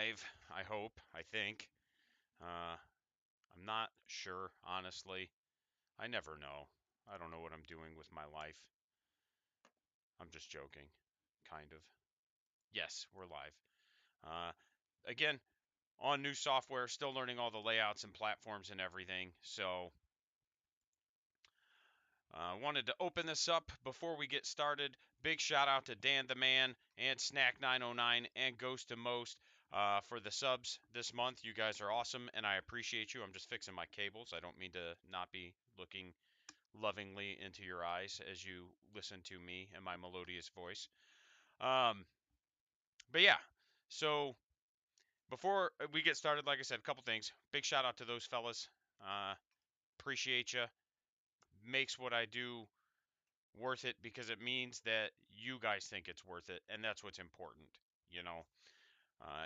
live, I hope, I think. I'm not sure, honestly. I never know. I don't know what I'm doing with my life. I'm just joking, kind of. Yes, we're live. Uh, again, on new software, still learning all the layouts and platforms and everything. So, I wanted to open this up before we get started. Big shout out to Dan the Man and Snack909 and Ghost to Most for the subs this month. You guys are awesome, and I appreciate you. I'm just fixing my cables. I don't mean to not be looking lovingly into your eyes as you listen to me and my melodious voice. Um, but yeah, so before we get started, like I said, a couple things. Big shout out to those fellas. Appreciate you. Makes what I do worth it because it means that you guys think it's worth it, and that's what's important, you know.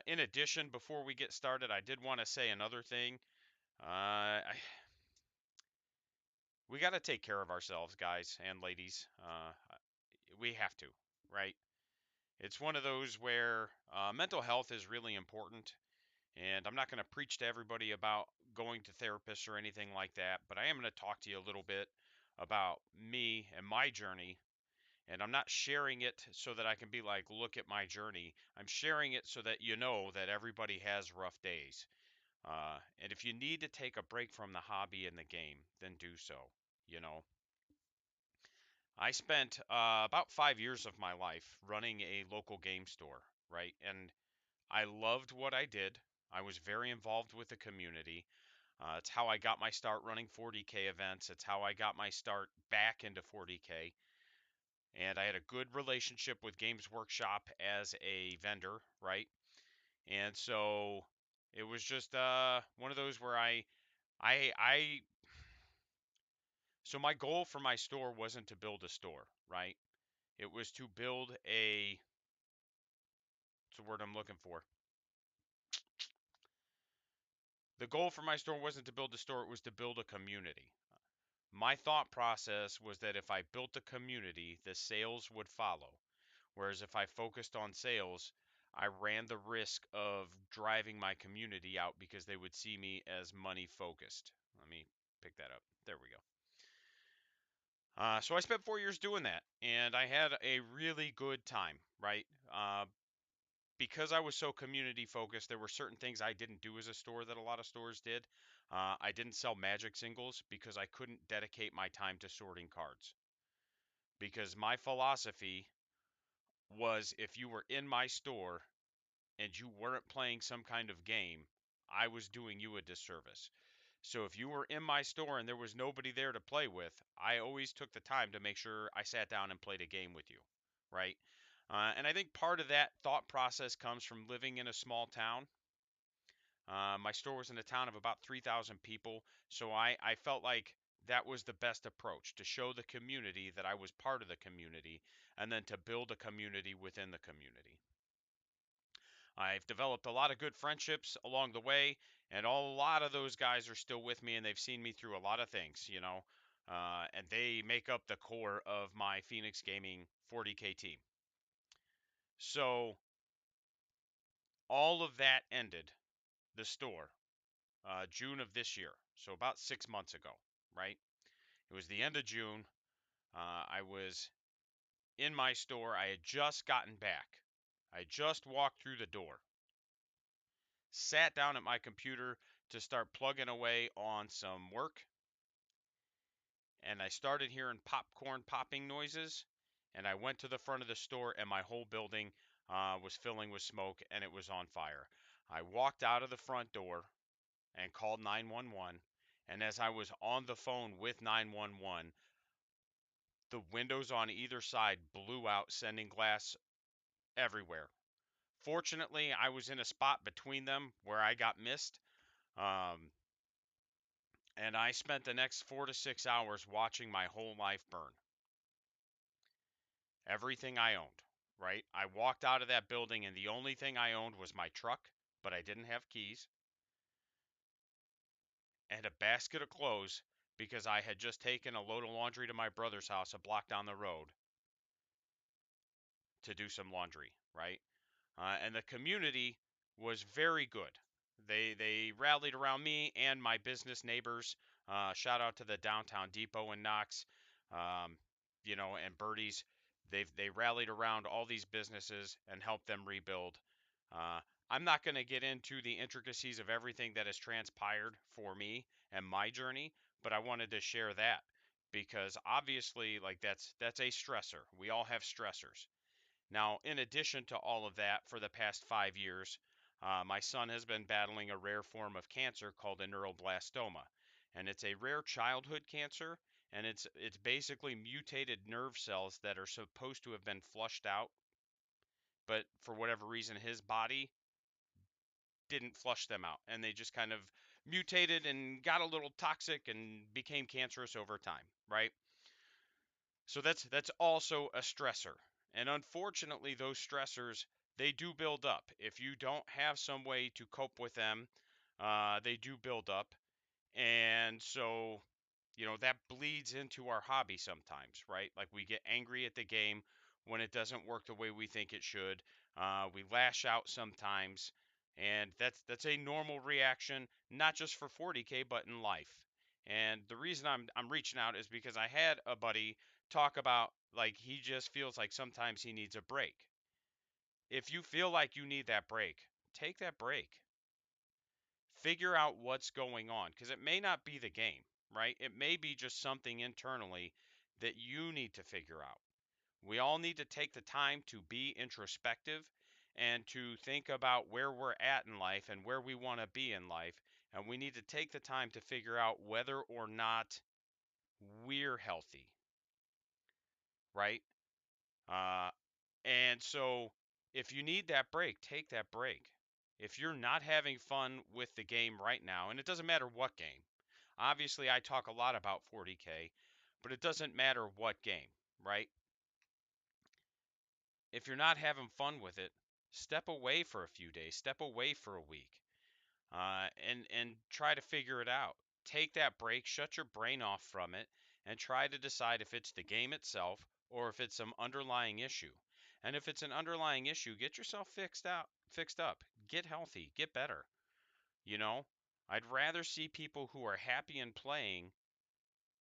In addition, before we get started, I did want to say another thing. We got to take care of ourselves, guys and ladies. We have to, right? It's one of those where mental health is really important. And I'm not going to preach to everybody about going to therapists or anything like that, but I am going to talk to you a little bit about me and my journey. And I'm not sharing it so that I can be like, look at my journey. I'm sharing it so that you know that everybody has rough days. And if you need to take a break from the hobby and the game, then do so. You know, I spent about 5 years of my life running a local game store, right? And I loved what I did. I was very involved with the community. It's how I got my start running 40K events. It's how I got my start back into 40K. And I had a good relationship with Games Workshop as a vendor, right? And so it was just one of those where I so my goal for my store wasn't to build a store, right? It was to build a what's the word I'm looking for? The goal for my store wasn't to build a store, it was to build a community. My thought process was that if I built a community, the sales would follow. Whereas if I focused on sales, I ran the risk of driving my community out because they would see me as money focused. Let me pick that up. There we go. So I spent 4 years doing that, and I had a really good time, right? Because I was so community focused, there were certain things I didn't do as a store that a lot of stores did. I didn't sell magic singles because I couldn't dedicate my time to sorting cards. Because my philosophy was if you were in my store and you weren't playing some kind of game, I was doing you a disservice. So if you were in my store and there was nobody there to play with, I always took the time to make sure I sat down and played a game with you, right? And I think part of that thought process comes from living in a small town. My store was in a town of about 3,000 people, so I felt like that was the best approach to show the community that I was part of the community and then to build a community within the community. I've developed a lot of good friendships along the way, and a lot of those guys are still with me, and they've seen me through a lot of things, you know, and they make up the core of my Phoenix Gaming 40K team. So all of that ended the store June of this year, so about 6 months ago, right? It was the end of June. I was in my store. I had just gotten back. I just walked through the door, sat down at my computer to start plugging away on some work, and I started hearing popcorn popping noises. And I went to the front of the store, and my whole building was filling with smoke, and it was on fire. I walked out of the front door and called 911. And as I was on the phone with 911, the windows on either side blew out, sending glass everywhere. Fortunately, I was in a spot between them where I got missed. Um, and I spent the next 4 to 6 hours watching my whole life burn. Everything I owned, right? I walked out of that building, and the only thing I owned was my truck, but I didn't have keys, and a basket of clothes because I had just taken a load of laundry to my brother's house a block down the road to do some laundry, right? And the community was very good. They rallied around me and my business neighbors. Shout out to the Downtown Depot in Knox, um, and Birdie's. They rallied around all these businesses and helped them rebuild. Uh, I'm not going to get into the intricacies of everything that has transpired for me and my journey, but I wanted to share that because obviously, like that's a stressor. We all have stressors. Now, in addition to all of that, for the past 5 years, my son has been battling a rare form of cancer called a neuroblastoma, and it's a rare childhood cancer, and it's basically mutated nerve cells that are supposed to have been flushed out, but for whatever reason, his body didn't flush them out, and they just kind of mutated and got a little toxic and became cancerous over time, right? So that's also a stressor. And unfortunately, those stressors, they do build up. If you don't have some way to cope with them, they do build up. And so, that bleeds into our hobby sometimes, right? Like we get angry at the game when it doesn't work the way we think it should. We lash out sometimes, and that's a normal reaction, not just for 40K, but in life. And the reason I'm reaching out is because I had a buddy talk about like he just feels like sometimes he needs a break. If you feel like you need that break, take that break. Figure out what's going on because it may not be the game, right? It may be just something internally that you need to figure out. We all need to take the time to be introspective and to think about where we're at in life and where we want to be in life. And we need to take the time to figure out whether or not we're healthy, right? Uh, and so if you need that break, take that break. If you're not having fun with the game right now, and it doesn't matter what game, obviously I talk a lot about 40K, but it doesn't matter what game, right? If you're not having fun with it, step away for a few days, step away for a week, and try to figure it out. Take that break, shut your brain off from it, and try to decide if it's the game itself or if it's some underlying issue. And if it's an underlying issue, get yourself fixed up, get healthy, get better. You know, I'd rather see people who are happy in playing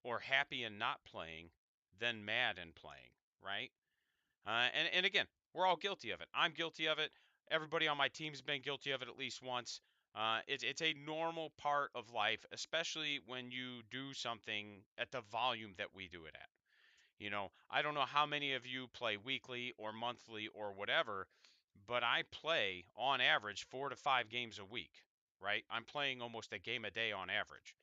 or happy in not playing than mad in playing, right? And again, we're all guilty of it. I'm guilty of it. Everybody on my team's been guilty of it at least once. It's a normal part of life, especially when you do something at the volume that we do it at. I don't know how many of you play weekly or monthly or whatever, but I play on average 4 to 5 games a week, right? I'm playing almost a game a day on average.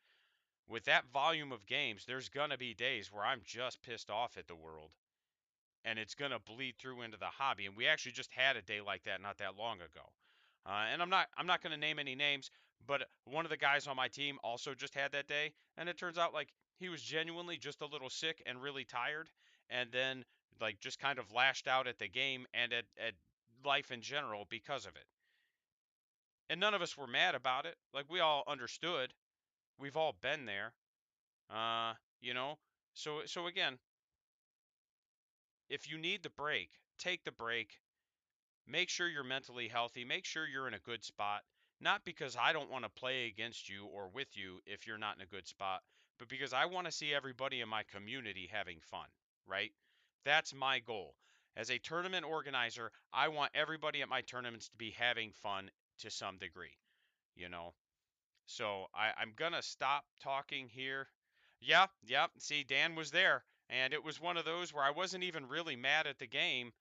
With that volume of games, there's going to be days where I'm just pissed off at the world and it's going to bleed through into the hobby. And we actually just had a day like that not that long ago. And I'm not going to name any names, but one of the guys on my team also just had that day, and it turns out like he was genuinely just a little sick and really tired, and then like just kind of lashed out at the game and at life in general because of it. And none of us were mad about it. Like we all understood. We've all been there. Uh, you know. So again, if you need the break, take the break. Make sure you're mentally healthy. Make sure you're in a good spot. Not because I don't want to play against you or with you if you're not in a good spot, but because I want to see everybody in my community having fun, right? That's my goal. As a tournament organizer, I want everybody at my tournaments to be having fun to some degree, you know? So I'm gonna stop talking here. Yeah, yeah. See, Dan was there, and it was one of those where I wasn't even really mad at the game.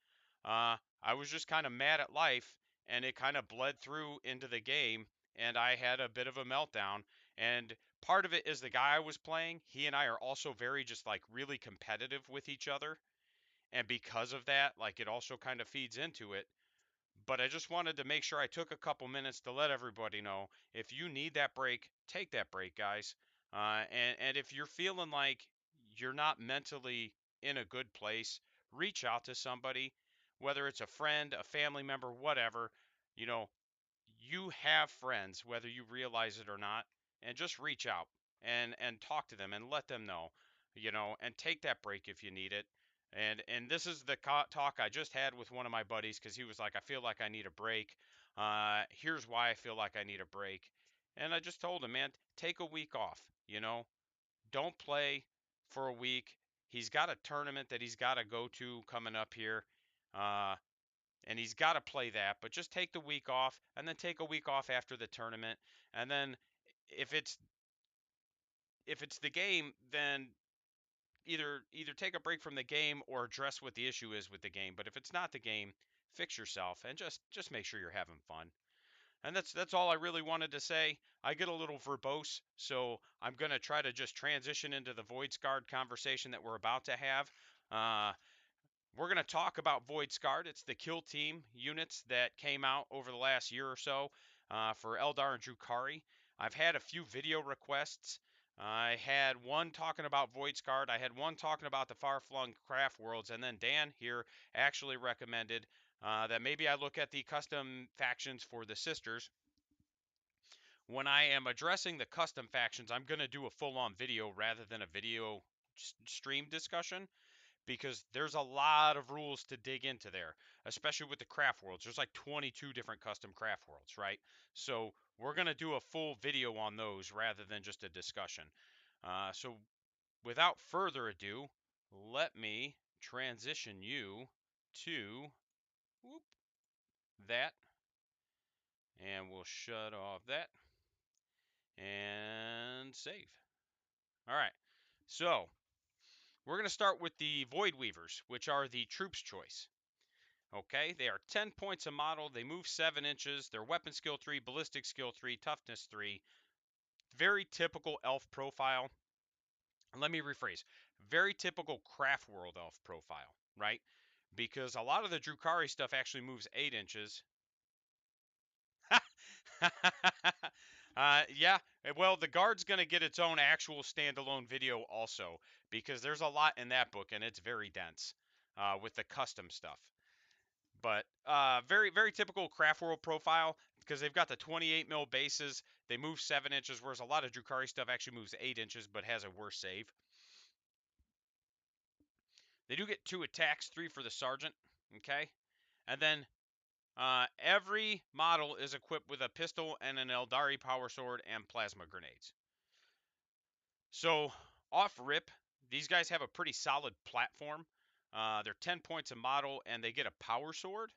I was just kind of mad at life, and it kind of bled through into the game, and I had a bit of a meltdown. And part of it is the guy I was playing. He and I are also very just like really competitive with each other, and because of that, like it also kind of feeds into it. But I just wanted to make sure I took a couple minutes to let everybody know if you need that break, take that break, guys. And if you're feeling like you're not mentally in a good place, reach out to somebody, whether it's a friend, a family member, whatever. You know, you have friends, whether you realize it or not, and just reach out and talk to them and let them know, and take that break if you need it. And this is the talk I just had with one of my buddies because he was like, I feel like I need a break. Here's why I feel like I need a break. And I just told him, man, take a week off. Don't play for a week. He's got a tournament that he's got to go to coming up here. Uh, and he's got to play that, but just take the week off and then take a week off after the tournament. And then if it's the game, then either take a break from the game or address what the issue is with the game. But if it's not the game, fix yourself and just make sure you're having fun. And that's all I really wanted to say. I get a little verbose, so I'm going to try to just transition into the voidscarred conversation that we're about to have. Uh, we're going to talk about voidscarred. It's the kill team units that came out over the last year or so for Eldar and Drukhari. I've had a few video requests. I had one talking about voidscarred. I had one talking about the far-flung craft worlds, and then Dan here actually recommended that maybe I look at the custom factions for the sisters. When I am addressing the custom factions, I'm going to do a full-on video rather than a video stream discussion because there's a lot of rules to dig into there, especially with the craft worlds. There's like 22 different custom craft worlds, right? So we're going to do a full video on those rather than just a discussion. So without further ado, let me transition you to whoop, that, and we'll shut off that and save. All right, so we're going to start with the Void Weavers, which are the troops choice. Okay, they are 10 points a model. They move 7 inches. They're weapon skill 3, ballistic skill 3, toughness 3. Very typical elf profile. Let me rephrase. Very typical craft world elf profile, right? Because a lot of the Drukhari stuff actually moves 8 inches. Yeah, well, the guard's going to get its own actual standalone video also because there's a lot in that book and it's very dense with the custom stuff. But very, very typical craft world profile because they've got the 28 mil bases. They move 7 inches, whereas a lot of Drukhari stuff actually moves 8 inches but has a worse save. They do get 2 attacks, 3 for the sergeant. Okay, and then every model is equipped with a pistol and an Eldari power sword and plasma grenades. So off rip, these guys have a pretty solid platform. They're 10 points a model, and they get a power sword,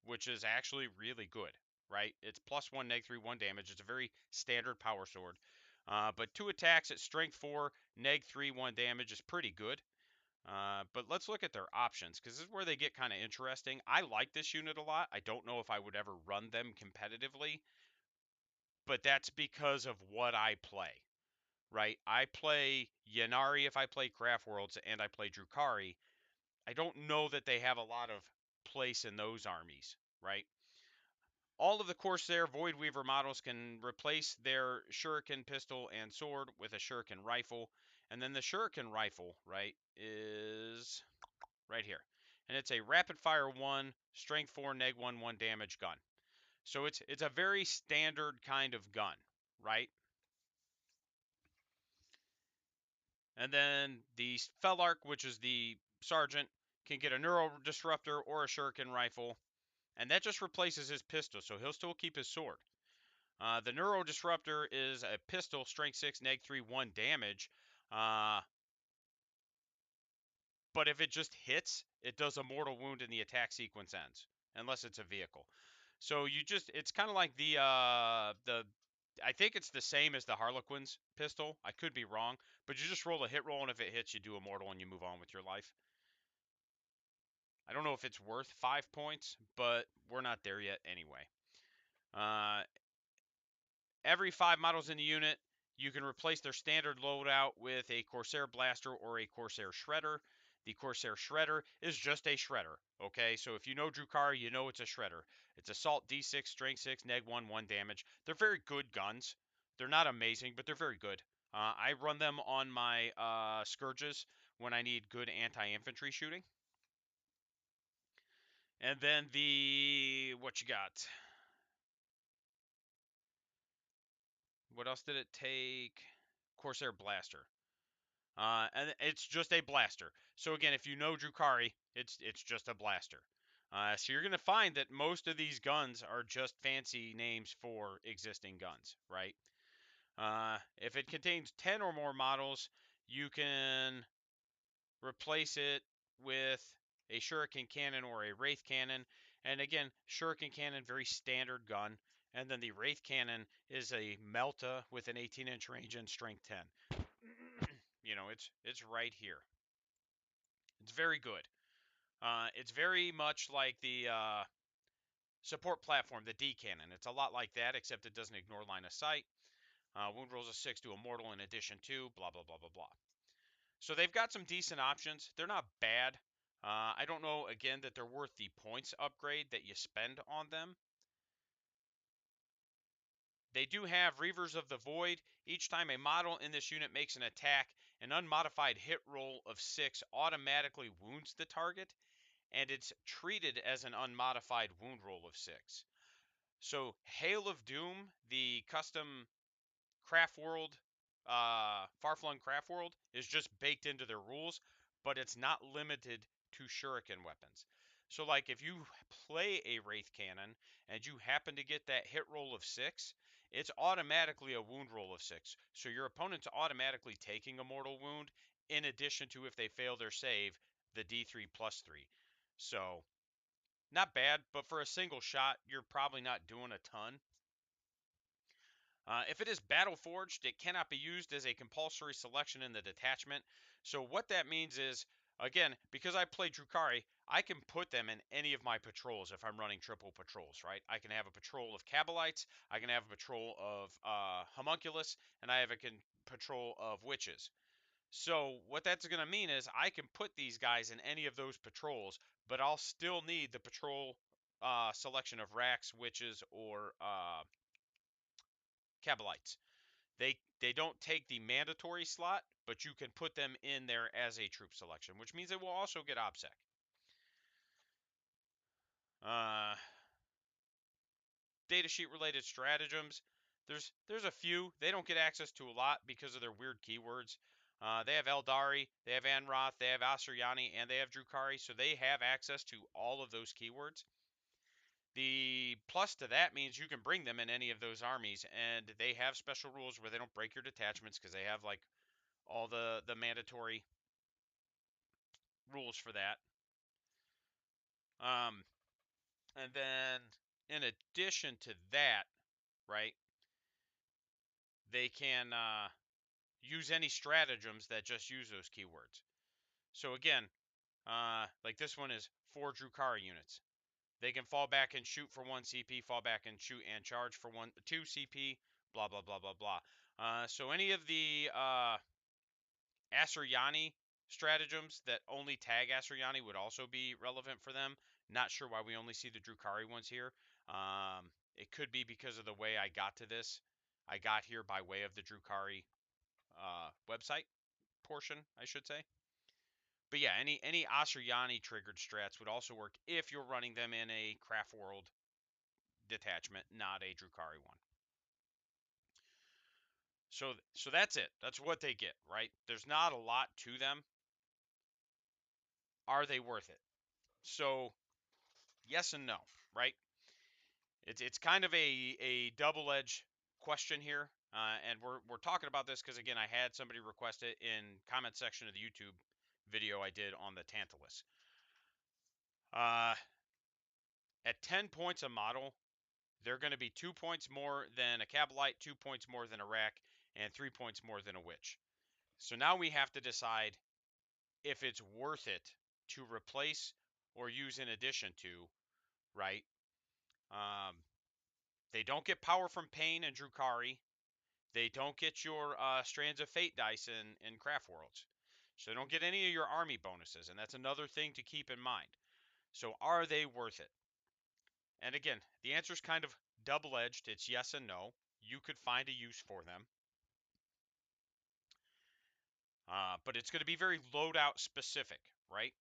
which is actually really good, right? It's +1, -3, 1 damage. It's a very standard power sword. But 2 attacks at strength 4, -3, 1 damage is pretty good. But let's look at their options because this is where they get kind of interesting. I like this unit a lot. I don't know if I would ever run them competitively, but that's because of what I play, right? I play Yanari if I play Craft Worlds and I play Drukhari. I don't know that they have a lot of place in those armies, right? All of the Corsair Voidweaver models can replace their shuriken pistol and sword with a shuriken rifle. And then the shuriken rifle, right, is right here. And it's a rapid fire 1, strength 4, -1, 1 damage gun. So it's a very standard kind of gun, right? And then the Felark, which is the sergeant, can get a Neuro Disruptor or a Shuriken rifle. And that just replaces his pistol, so he'll still keep his sword. The Neuro Disruptor is a pistol, strength 6, -3, 1 damage. But if it just hits, it does a mortal wound and the attack sequence ends, unless it's a vehicle. So it's kind of like I think it's the same as the Harlequin's pistol. I could be wrong, but you just roll a hit roll, and if it hits, you do a mortal and you move on with your life. I don't know if it's worth 5 points, but we're not there yet anyway. Uh, Every 5 models in the unit, you can replace their standard loadout with a Corsair Blaster or a Corsair Shredder. The Corsair Shredder is just a Shredder, okay? So if you know Drukhari, you know it's a Shredder. It's Assault D6, Strength 6, -1, 1 damage. They're very good guns. They're not amazing, but they're very good. I run them on my Scourges when I need good anti-infantry shooting. And then what you got? What else did it take? Corsair Blaster. And it's just a blaster. So again, if you know Drukhari, it's just a blaster. So you're going to find that most of these guns are just fancy names for existing guns, right? If it contains 10 or more models, you can replace it with a shuriken cannon or a wraith cannon. And again, shuriken cannon, very standard gun. And then the wraith cannon is a melta with an 18-inch range and strength 10. You know, it's right here. It's very good. It's very much like the support platform, the D cannon. It's a lot like that, except it doesn't ignore line of sight. Wound rolls of 6 to immortal in addition to blah blah blah blah blah. So they've got some decent options. They're not bad. I don't know, again, that they're worth the points upgrade that you spend on them. They do have Reavers of the Void. Each time a model in this unit makes an attack, an unmodified hit roll of 6 automatically wounds the target, and it's treated as an unmodified wound roll of 6. So Hail of Doom, the custom Craft World, Far-Flung Craft World, is just baked into their rules, but it's not limited to shuriken weapons. So, like, if you play a Wraith Cannon and you happen to get that hit roll of 6, it's automatically a wound roll of 6. So your opponent's automatically taking a mortal wound, in addition to, if they fail their save, the D3 plus 3. So, not bad, but for a single shot, you're probably not doing a ton. If it is battle forged, it cannot be used as a compulsory selection in the detachment. So what that means is, again, because I play Drukhari, I can put them in any of my patrols if I'm running triple patrols, right? I can have a patrol of Kabalites, I can have a patrol of Homunculus, and I have a patrol of Witches. So what that's going to mean is I can put these guys in any of those patrols, but I'll still need the patrol selection of Rax, Witches, or Kabalites. They don't take the mandatory slot, but you can put them in there as a troop selection, which means it will also get OPSEC. Datasheet related stratagems. There's a few. They don't get access to a lot because of their weird keywords. They have Eldari, they have Anroth, they have Asuryani, and they have Drukhari, so they have access to all of those keywords. The plus to that means you can bring them in any of those armies, and they have special rules where they don't break your detachments because they have like all the mandatory rules for that. And then in addition to that, right, they can use any stratagems that just use those keywords. So again, like this one is 4 Drukhari units. They can fall back and shoot for 1 CP, fall back and shoot and charge for 2 CP, blah blah blah blah blah. So any of the Asuryani stratagems that only tag Asuryani would also be relevant for them. Not sure why we only see the Drukhari ones here. It could be because of the way I got to this. I got here by way of the Drukhari website portion, I should say. But yeah, any Asuryani triggered strats would also work if you're running them in a Craft World detachment, not a Drukhari one. So that's it. That's what they get, right? There's not a lot to them. Are they worth it? So yes and no, right? It's kind of a double-edged question here, and we're talking about this because again, I had somebody request it in comment section of the YouTube video I did on the Tantalus. At 10 points a model, they're going to be 2 points more than a Kabalite, 2 points more than a Rack, and 3 points more than a Witch. So now we have to decide if it's worth it to replace or use in addition to, right? They don't get power from Pain and Drukhari. They don't get your Strands of Fate dice in Craft Worlds. So they don't get any of your army bonuses, and that's another thing to keep in mind. So are they worth it? And again, the answer is kind of double-edged. It's yes and no. You could find a use for them. But it's going to be very loadout specific, right?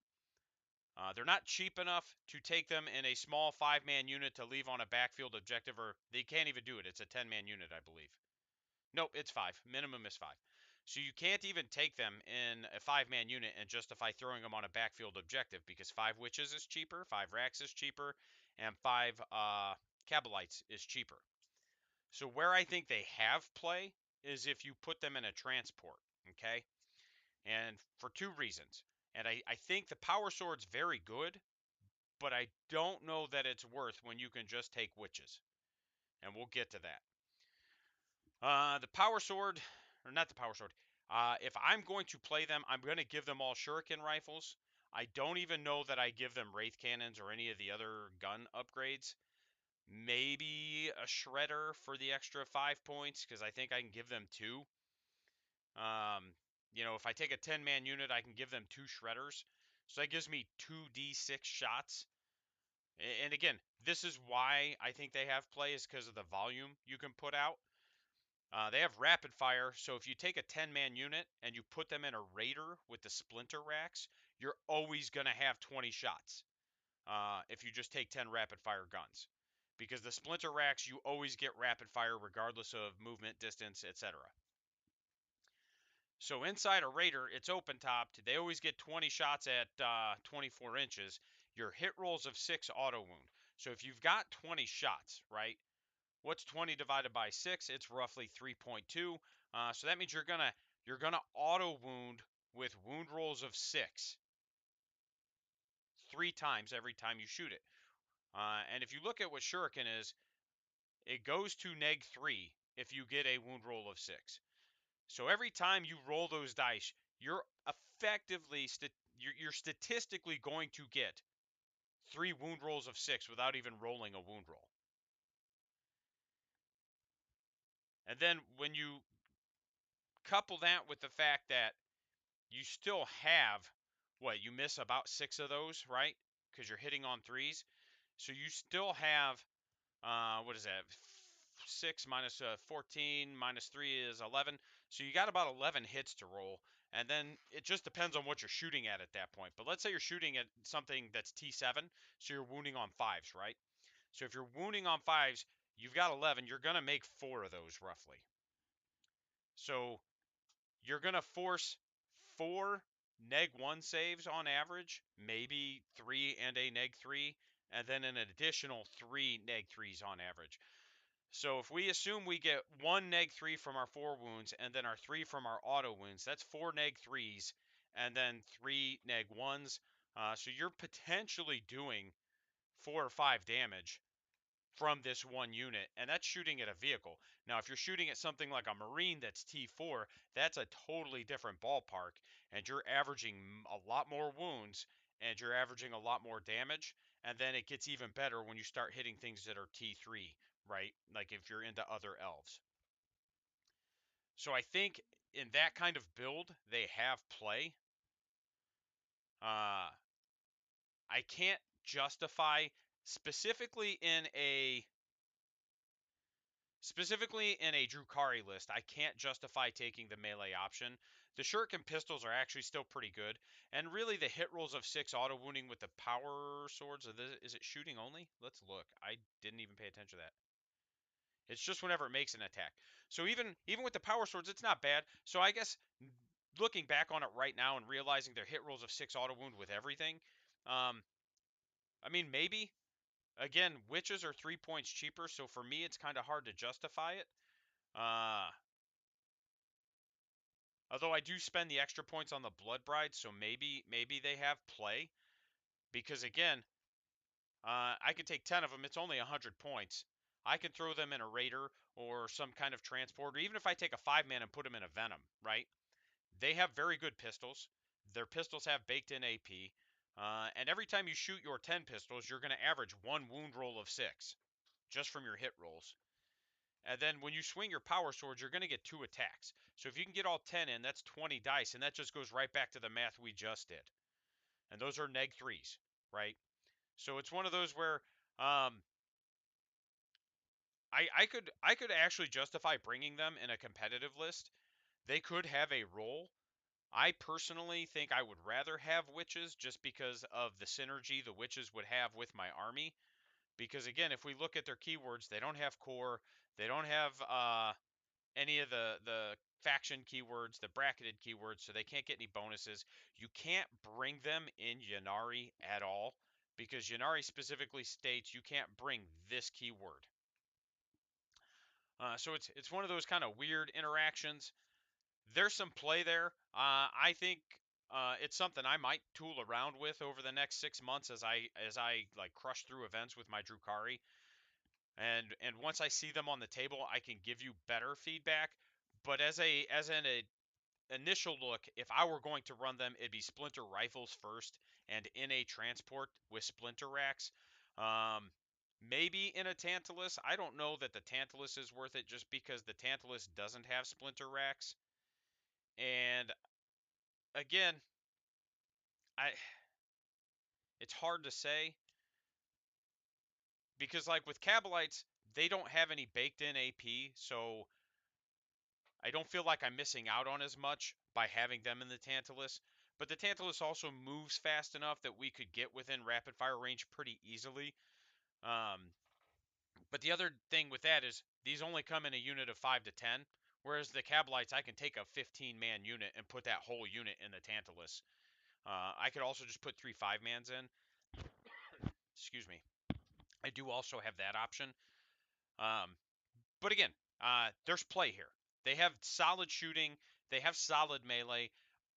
They're not cheap enough to take them in a small 5-man unit to leave on a backfield objective, or they can't even do it. It's a 10-man unit, I believe. Nope, it's 5. Minimum is 5. So you can't even take them in a 5-man unit and justify throwing them on a backfield objective because 5 witches is cheaper, 5 racks is cheaper, and 5 Kabalites is cheaper. So where I think they have play is if you put them in a transport, okay? And for 2 reasons. And I think the power sword's very good, but I don't know that it's worth when you can just take witches. And we'll get to that. The power sword, or not the power sword. If I'm going to play them, I'm going to give them all shuriken rifles. I don't even know that I give them wraith cannons or any of the other gun upgrades. Maybe a shredder for the extra 5 points because I think I can give them 2. If I take a 10-man unit, I can give them 2 shredders. So that gives me 2d6 shots. And again, this is why I think they have play is because of the volume you can put out. They have rapid fire, so if you take a 10-man unit and you put them in a raider with the splinter racks, you're always going to have 20 shots if you just take 10 rapid fire guns. Because the splinter racks, you always get rapid fire regardless of movement, distance, etc. So inside a raider, it's open topped. They always get 20 shots at 24 inches. Your hit rolls of 6 auto wound. So if you've got 20 shots, right? What's 20 divided by 6? It's roughly 3.2. So that means you're gonna auto wound with wound rolls of 6 3 times every time you shoot it. And if you look at what shuriken is, it goes to -3 if you get a wound roll of 6. So every time you roll those dice, you're effectively you're statistically going to get 3 wound rolls of 6 without even rolling a wound roll. And then when you couple that with the fact that you still have you miss about 6 of those, right? Because you're hitting on 3s. So you still have what is that? 6 minus 14 minus 3 is 11. So you got about 11 hits to roll. And then it just depends on what you're shooting at that point. But let's say you're shooting at something that's T7, so you're wounding on 5s, right? So if you're wounding on 5s, you've got 11. You're going to make 4 of those roughly. So you're going to force 4 -1 saves on average, maybe 3 and a -3, and then an additional 3 -3s on average. So if we assume we get 1 -3 from our 4 wounds and then our 3 from our auto wounds, that's 4 -3s and then 3 -1s. So you're potentially doing 4 or 5 damage from this one unit, and that's shooting at a vehicle. Now, if you're shooting at something like a Marine that's T4, that's a totally different ballpark, and you're averaging a lot more wounds, and you're averaging a lot more damage, and then it gets even better when you start hitting things that are T3, right? Like if you're into other elves. So I think in that kind of build, they have play. I can't justify specifically in a Drukhari list, I can't justify taking the melee option. The shuriken pistols are actually still pretty good, and really the hit rolls of 6 auto wounding with the power swords. Is it shooting only? Let's look. I didn't even pay attention to that. It's just whenever it makes an attack. So even with the power swords, it's not bad. So I guess looking back on it right now and realizing their hit rolls of 6 auto wound with everything, I mean maybe. Again, witches are 3 points cheaper, so for me it's kind of hard to justify it. Although I do spend the extra points on the Blood Bride, so maybe they have play. Because again, I could take 10 of them. It's only 100 points. I can throw them in a Raider or some kind of transport, or even if I take a 5-man and put them in a Venom, right? They have very good pistols. Their pistols have baked-in AP. And every time you shoot your 10 pistols, you're going to average 1 wound roll of 6 just from your hit rolls. And then when you swing your power swords, you're going to get 2 attacks. So if you can get all 10 in, that's 20 dice, and that just goes right back to the math we just did. And those are -3s, right? So it's one of those where I could actually justify bringing them in a competitive list. They could have a role. I personally think I would rather have witches just because of the synergy the witches would have with my army. Because again, if we look at their keywords, they don't have core, they don't have any of the faction keywords, the bracketed keywords, so they can't get any bonuses. You can't bring them in Ynnari at all because Ynnari specifically states you can't bring this keyword. So it's one of those kind of weird interactions. There's some play there. I think it's something I might tool around with over the next 6 months as I like crush through events with my Drukhari. And once I see them on the table, I can give you better feedback. But as an initial look, if I were going to run them, it'd be splinter rifles first and in a transport with splinter racks. Um, Maybe in a Tantalus. I don't know that the Tantalus is worth it just because the Tantalus doesn't have splinter racks. And again, I it's hard to say because like with Kabalites, they don't have any baked in AP, so I don't feel like I'm missing out on as much by having them in the Tantalus. But the Tantalus also moves fast enough that we could get within rapid fire range pretty easily. Um, but the other thing with that is these only come in a unit of 5 to 10, whereas the Kabalites, I can take a 15-man unit and put that whole unit in the Tantalus. I could also just put 3 5-mans in. Excuse me. I do also have that option. Um, but again, there's play here. They have solid shooting. They have solid melee.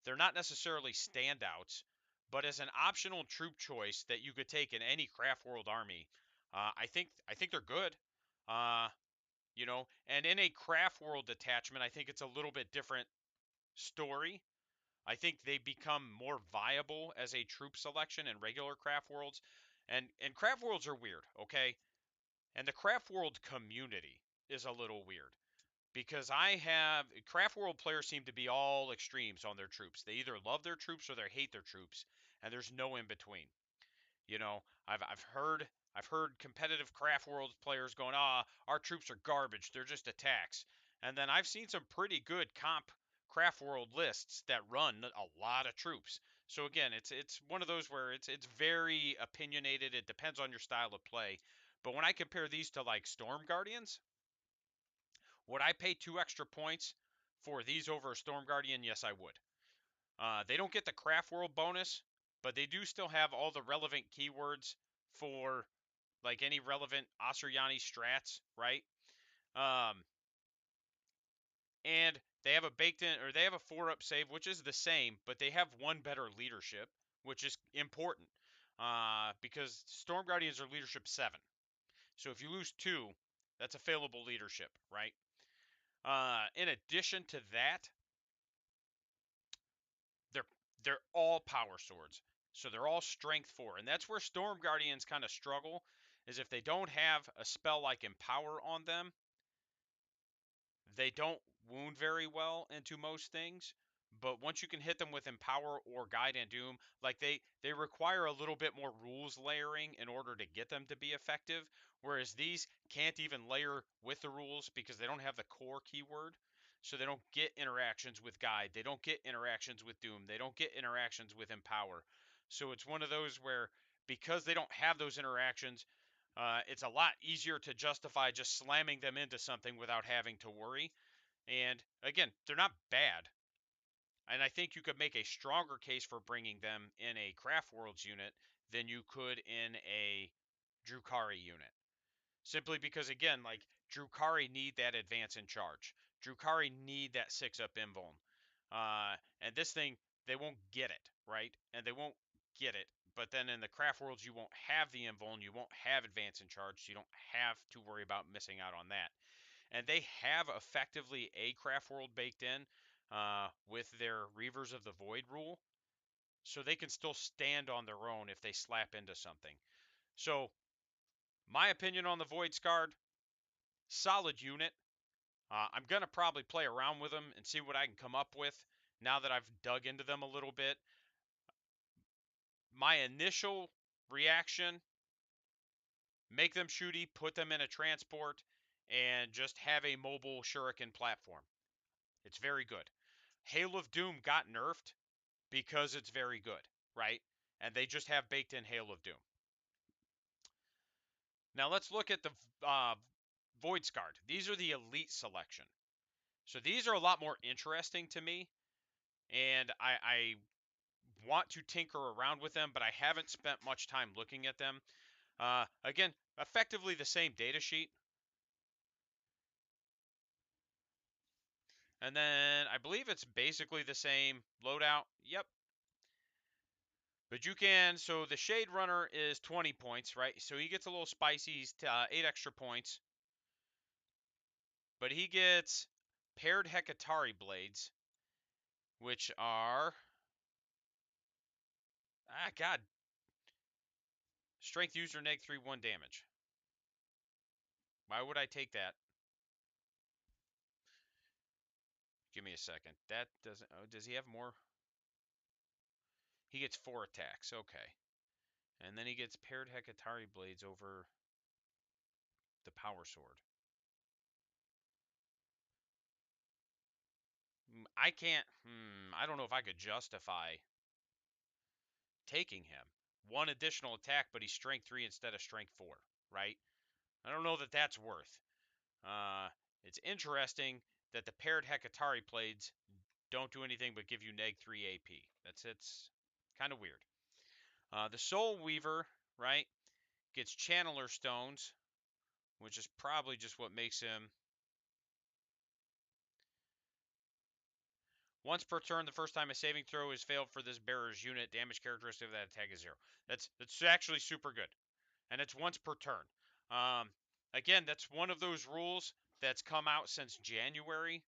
They're not necessarily standouts, but as an optional troop choice that you could take in any Craft World army, I think they're good. Uh, and in a Craft World detachment, I think it's a little bit different story. I think they become more viable as a troop selection in regular Craft Worlds, and Craft Worlds are weird, okay? And the Craft World community is a little weird because I have Craft World players seem to be all extremes on their troops. They either love their troops or they hate their troops, and there's no in between. I've heard competitive Craft World players going, our troops are garbage. They're just attacks. And then I've seen some pretty good comp Craft World lists that run a lot of troops. So again, it's one of those where it's very opinionated. It depends on your style of play. But when I compare these to like Storm Guardians, would I pay 2 extra points for these over a Storm Guardian? Yes, I would. They don't get the Craft World bonus, but they do still have all the relevant keywords for like any relevant Asuryani strats, right? Um, and they have a baked in, or they have a 4-up save, which is the same, but they have one better leadership, which is important because Storm Guardians are leadership 7. So if you lose 2, that's a failable leadership, right? In addition to that, they're they're all power swords. So they're all strength 4. And that's where Storm Guardians kind of struggle is if they don't have a spell like Empower on them, they don't wound very well into most things. But once you can hit them with Empower or Guide and Doom, like they require a little bit more rules layering in order to get them to be effective. Whereas these can't even layer with the rules because they don't have the core keyword. So they don't get interactions with Guide. They don't get interactions with Doom. They don't get interactions with Empower. So it's one of those where because they don't have those interactions, it's a lot easier to justify just slamming them into something without having to worry. And again, they're not bad. And I think you could make a stronger case for bringing them in a Craft Worlds unit than you could in a Drukhari unit. Simply because, again, like Drukhari need that advance in charge. Drukhari need that 6-up invuln. And this thing, they won't get it, right? And they won't get it. But then in the Craft Worlds, you won't have the invuln. You won't have advance in charge. So you don't have to worry about missing out on that. And they have effectively a Craft World baked in with their Reavers of the Void rule. So they can still stand on their own if they slap into something. So my opinion on the voidscarred, solid unit. I'm going to probably play around with them and see what I can come up with now that I've dug into them a little bit. My initial reaction, make them shooty, put them in a transport, and just have a mobile shuriken platform. It's very good. Hail of Doom got nerfed because it's very good, right? And they just have baked in Hail of Doom. Now let's look at the Void Scarred. These are the elite selection. So these are a lot more interesting to me, and I want to tinker around with them, but I haven't spent much time looking at them. Again, effectively the same data sheet. And then I believe it's basically the same loadout. Yep. But you can, so the Shade Runner is 20 points, right? So he gets a little spicy. He's 8 extra points. But he gets paired Hekatari blades, which are, God, strength user neg 3/1 damage. Why would I take that? Give me a second. That doesn't, oh, does he have more? He gets 4 attacks. Okay. And then he gets paired Hekatari blades over the power sword. I can't, I don't know if I could justify taking him. One additional attack, but he's strength 3 instead of strength 4, right? I don't know that that's worth. It's interesting that the paired Hekatari blades don't do anything but give you neg 3 AP. It's kind of weird. The Soul Weaver, right, gets Channeler Stones, which is probably just what makes him. Once per turn, the first time a saving throw is failed for this bearer's unit, damage characteristic of that attack is 0. That's actually super good, and it's once per turn. Um, Again, that's one of those rules that's come out since January.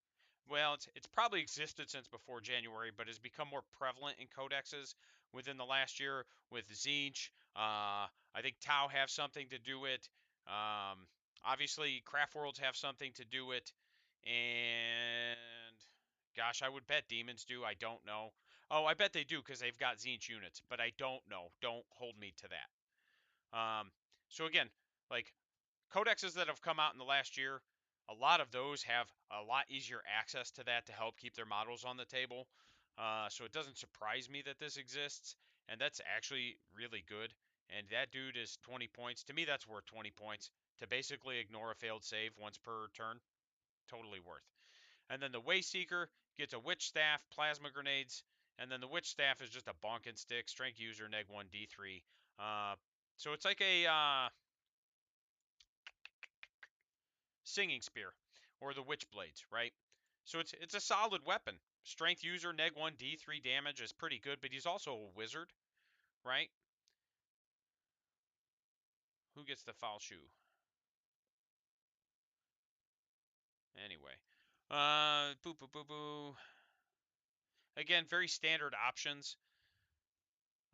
Well, it's probably existed since before January, but has become more prevalent in codexes within the last year with Zinch. I think Tau have something to do it. Obviously, Craft Worlds have something to do it, and gosh, I would bet Demons do. I don't know. Oh, I bet they do because they've got Zinch units, but I don't know. Don't hold me to that. So again, like codexes that have come out in the last year, a lot of those have a lot easier access to that to help keep their models on the table. So it doesn't surprise me that this exists, and that's actually really good. And that dude is 20 points. To me, that's worth 20 points to basically ignore a failed save once per turn. Totally worth. And then the Wayseeker gets a Witch Staff, Plasma Grenades, and then the Witch Staff is just a bonking stick, Strength User, neg 1, D3. So it's like a Singing Spear or the Witch Blades, right? So it's a solid weapon. Strength User, neg 1, D3 damage is pretty good, but he's also a wizard, right? Who gets the foul shoe? Anyway. Boo, boo, boo, boo. Again, very standard options.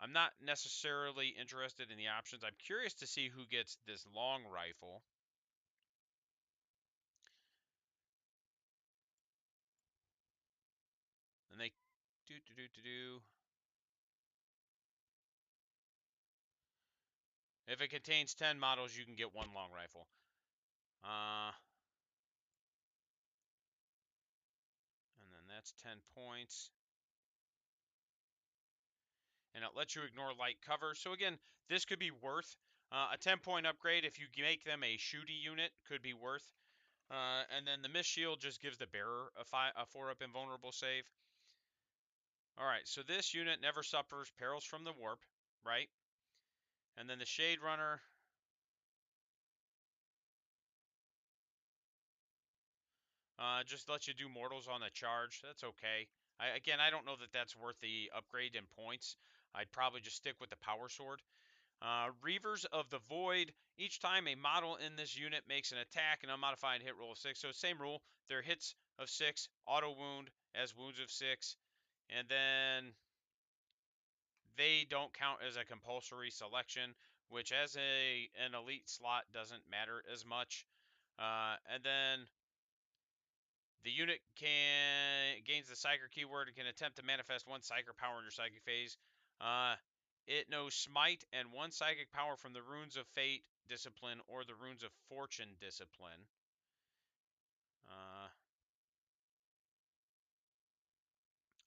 I'm not necessarily interested in the options. I'm curious to see who gets this long rifle. And they do. If it contains 10 models, you can get one long rifle. And then that's 10 points. And it lets you ignore light cover. So again, this could be worth a 10-point upgrade if you make them a shooty unit. Could be worth. And then the Mist Shield just gives the bearer a 4-up invulnerable save. All right, so this unit never suffers perils from the warp, right? And then the Shade Runner just lets you do mortals on a charge. That's okay. Again, I don't know that that's worth the upgrade in points. I'd probably just stick with the Power Sword. Reavers of the Void. Each time a model in this unit makes an attack, an unmodified hit roll of 6. So same rule. Their hits of 6, auto wound as wounds of 6. And then they don't count as a compulsory selection, which as an elite slot doesn't matter as much. And then the unit gains the Psyker keyword and can attempt to manifest one Psyker power in your Psychic phase. It knows Smite and one Psychic power from the Runes of Fate discipline or the Runes of Fortune discipline.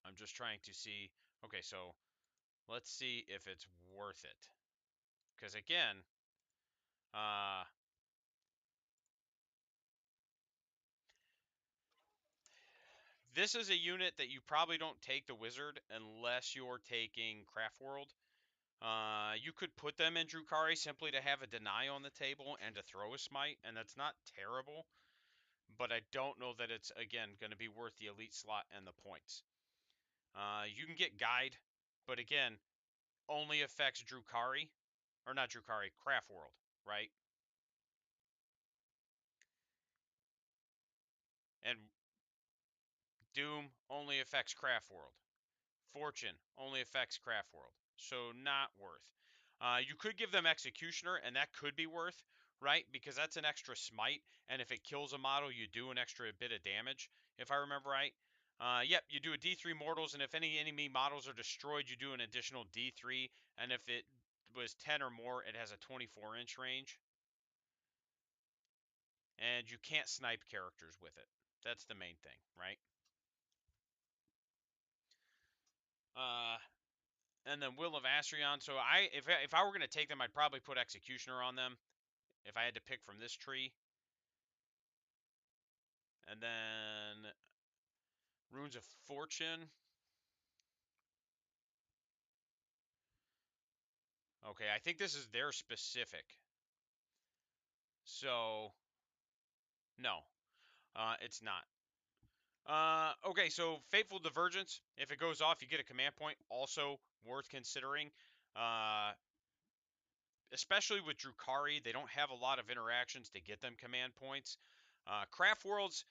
I'm just trying to see. Okay, so let's see if it's worth it. Because again, This is a unit that you probably don't take the wizard unless you're taking Craft World. You could put them in Drukhari simply to have a deny on the table and to throw a smite, and that's not terrible. But I don't know that it's, again, going to be worth the elite slot and the points. You can get Guide, but again, only affects Drukhari, or not Drukhari, Craft World, right? And Doom only affects Craft World. Fortune only affects Craft World, so not worth. You could give them Executioner, and that could be worth, right? Because that's an extra smite, and if it kills a model, you do an extra bit of damage, if I remember right. Yep, you do a D3 Mortals, and if any enemy models are destroyed, you do an additional D3, and if it was 10 or more, it has a 24-inch range. And you can't snipe characters with it. That's the main thing, right? And then Will of Asrion. So if I were gonna take them, I'd probably put Executioner on them if I had to pick from this tree. And then Runes of Fortune. Okay, I think this is their specific. So no, it's not. Okay, so Fateful Divergence. If it goes off, you get a command point. Also worth considering. Uh, Especially with Drukhari, they don't have a lot of interactions to get them command points. Craft Worlds,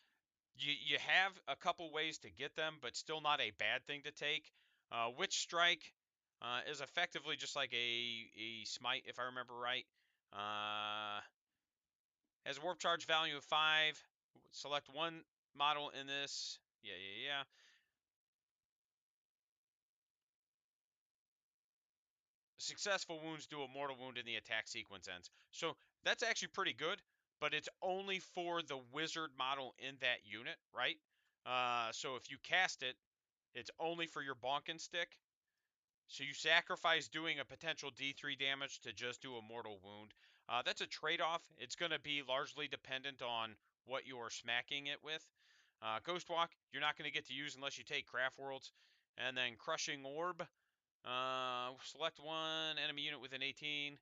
you have a couple ways to get them, but still not a bad thing to take. Witch Strike is effectively just like a smite, if I remember right. Has a warp charge value of 5. Select one model in this. Yeah. Successful wounds do a mortal wound in the attack sequence ends. So that's actually pretty good, but it's only for the wizard model in that unit, right? So if you cast it, it's only for your bonkin stick. So you sacrifice doing a potential D3 damage to just do a mortal wound. That's a trade-off. It's going to be largely dependent on what you are smacking it with. Ghost Walk, you're not going to get to use unless you take Craft Worlds. And then Crushing Orb. Select one enemy unit within 18.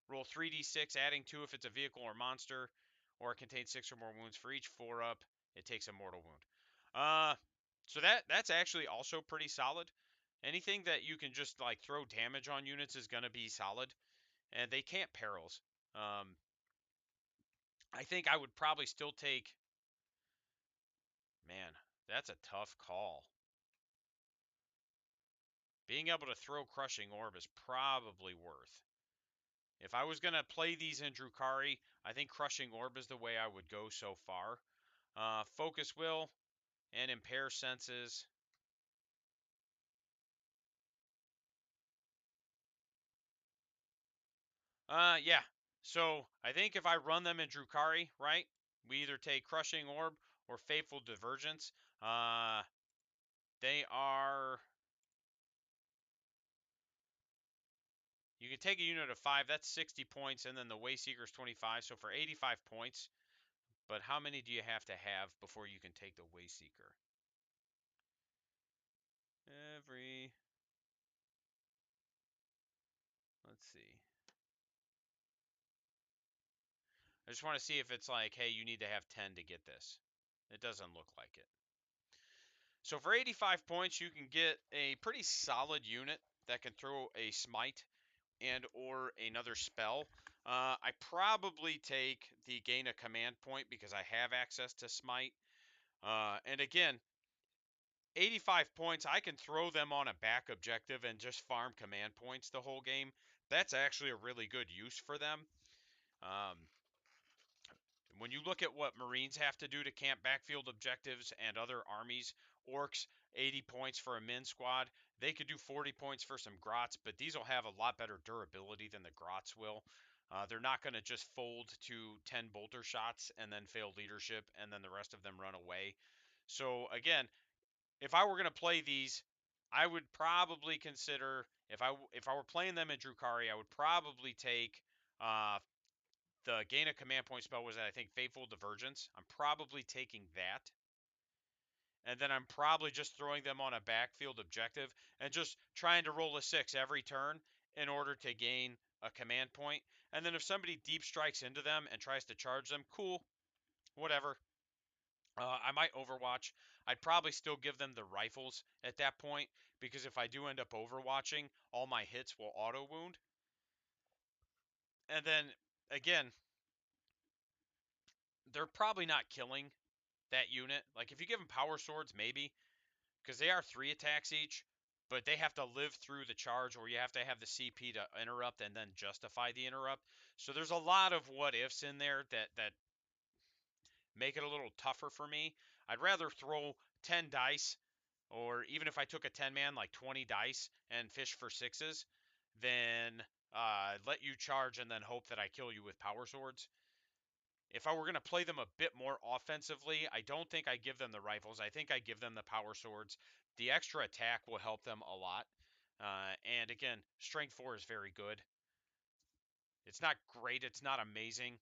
Roll 3d6, adding 2 if it's a vehicle or monster, or it contains 6 or more wounds. For each 4 up, it takes a mortal wound. Uh, so that's actually also pretty solid. Anything that you can just like throw damage on units is going to be solid, and they can't perils. Um, I think I would probably still take. Man, that's a tough call. Being able to throw Crushing Orb is probably worth. If I was going to play these in Drukhari, I think Crushing Orb is the way I would go so far. Focus Will and Impair Senses. Yeah. So I think if I run them in Drukhari, right, we either take Crushing Orb or Fateful Divergence. They are. You can take a unit of 5, that's 60 points, and then the Wayseeker is 25, so for 85 points. But how many do you have to have before you can take the Wayseeker? Let's see. I just want to see if it's like, hey, you need to have 10 to get this. It doesn't look like it. So for 85 points, you can get a pretty solid unit that can throw a smite and or another spell. I probably take the gain a command point because I have access to smite. And again, 85 points, I can throw them on a back objective and just farm command points the whole game. That's actually a really good use for them. Um, When you look at what Marines have to do to camp backfield objectives and other armies, Orcs, 80 points for a min squad. They could do 40 points for some Grots, but these will have a lot better durability than the Grots will. They're not going to just fold to 10 bolter shots and then fail leadership and then the rest of them run away. So, again, if I were going to play these, I would probably consider if I were playing them in Drukhari, I would probably take the gain a command point spell was, I think, Fateful Divergence. I'm probably taking that. and then I'm probably just throwing them on a backfield objective and just trying to roll a 6 every turn in order to gain a command point. And then if somebody deep strikes into them and tries to charge them, cool, whatever. I might overwatch. I'd probably still give them the rifles at that point, because if I do end up overwatching, all my hits will auto wound. And then again, they're probably not killing that unit. Like if you give them power swords, maybe, because they are 3 attacks each, but they have to live through the charge, or you have to have the CP to interrupt and then justify the interrupt. So there's a lot of what ifs in there that make it a little tougher for me. I'd rather throw 10 dice, or even if I took a 10 man, like 20 dice and fish for 6s, than let you charge and then hope that I kill you with power swords. If I were going to play them a bit more offensively, I don't think I give them the rifles. I think I give them the power swords. The extra attack will help them a lot. And again, strength 4 is very good. It's not great, it's not amazing,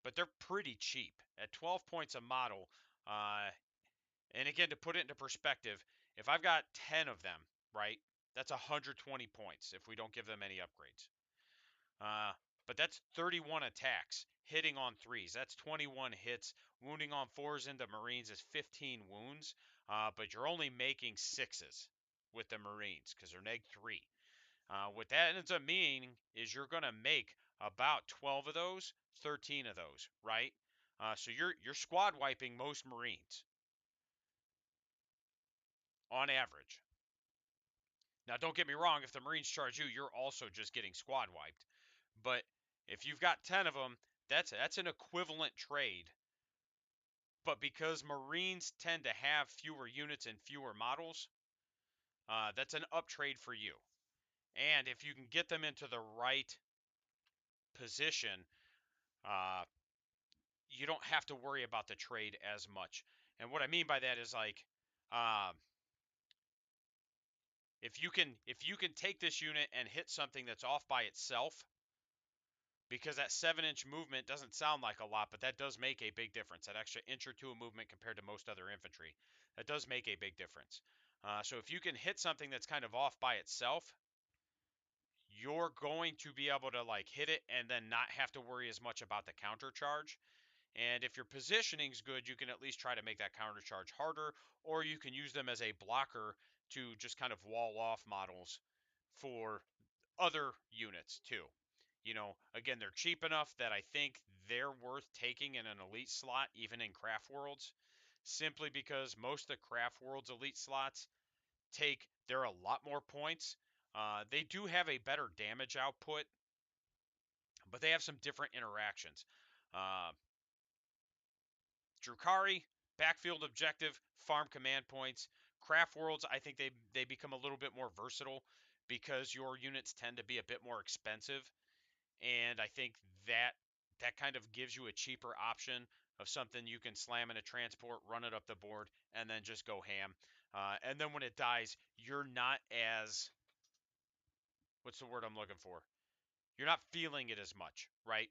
but they're pretty cheap. At 12 points a model, and again, to put it into perspective, if I've got 10 of them, right, that's 120 points if we don't give them any upgrades. But that's 31 attacks, hitting on 3s. That's 21 hits. Wounding on 4s into Marines is 15 wounds, but you're only making 6s with the Marines because they're neg 3. What that ends up meaning is you're going to make about 12 of those, 13 of those, right? So you're squad wiping most Marines on average. Now, don't get me wrong, if the Marines charge you, you're also just getting squad wiped. But if you've got 10 of them, that's an equivalent trade. But because Marines tend to have fewer units and fewer models, that's an up trade for you. And if you can get them into the right position, uh, you don't have to worry about the trade as much. And what I mean by that is like, um, if you can take this unit and hit something that's off by itself, because that 7-inch movement doesn't sound like a lot, but that does make a big difference. That extra inch or two of movement compared to most other infantry, that does make a big difference. So if you can hit something that's kind of off by itself, you're going to be able to like hit it and then not have to worry as much about the counter charge. And if your positioning's good, you can at least try to make that counter charge harder, or you can use them as a blocker to just kind of wall off models for other units too. Again, they're cheap enough that I think they're worth taking in an elite slot, even in craft worlds, simply because most of the craft worlds elite slots they're a lot more points. They do have a better damage output, but they have some different interactions. Uh, Drukari, backfield objective, farm command points. Craft worlds, I think they become a little bit more versatile because your units tend to be a bit more expensive, and I think that kind of gives you a cheaper option of something you can slam in a transport, run it up the board, and then just go ham. And then when it dies, you're not as, what's the word I'm looking for? You're not feeling it as much, right?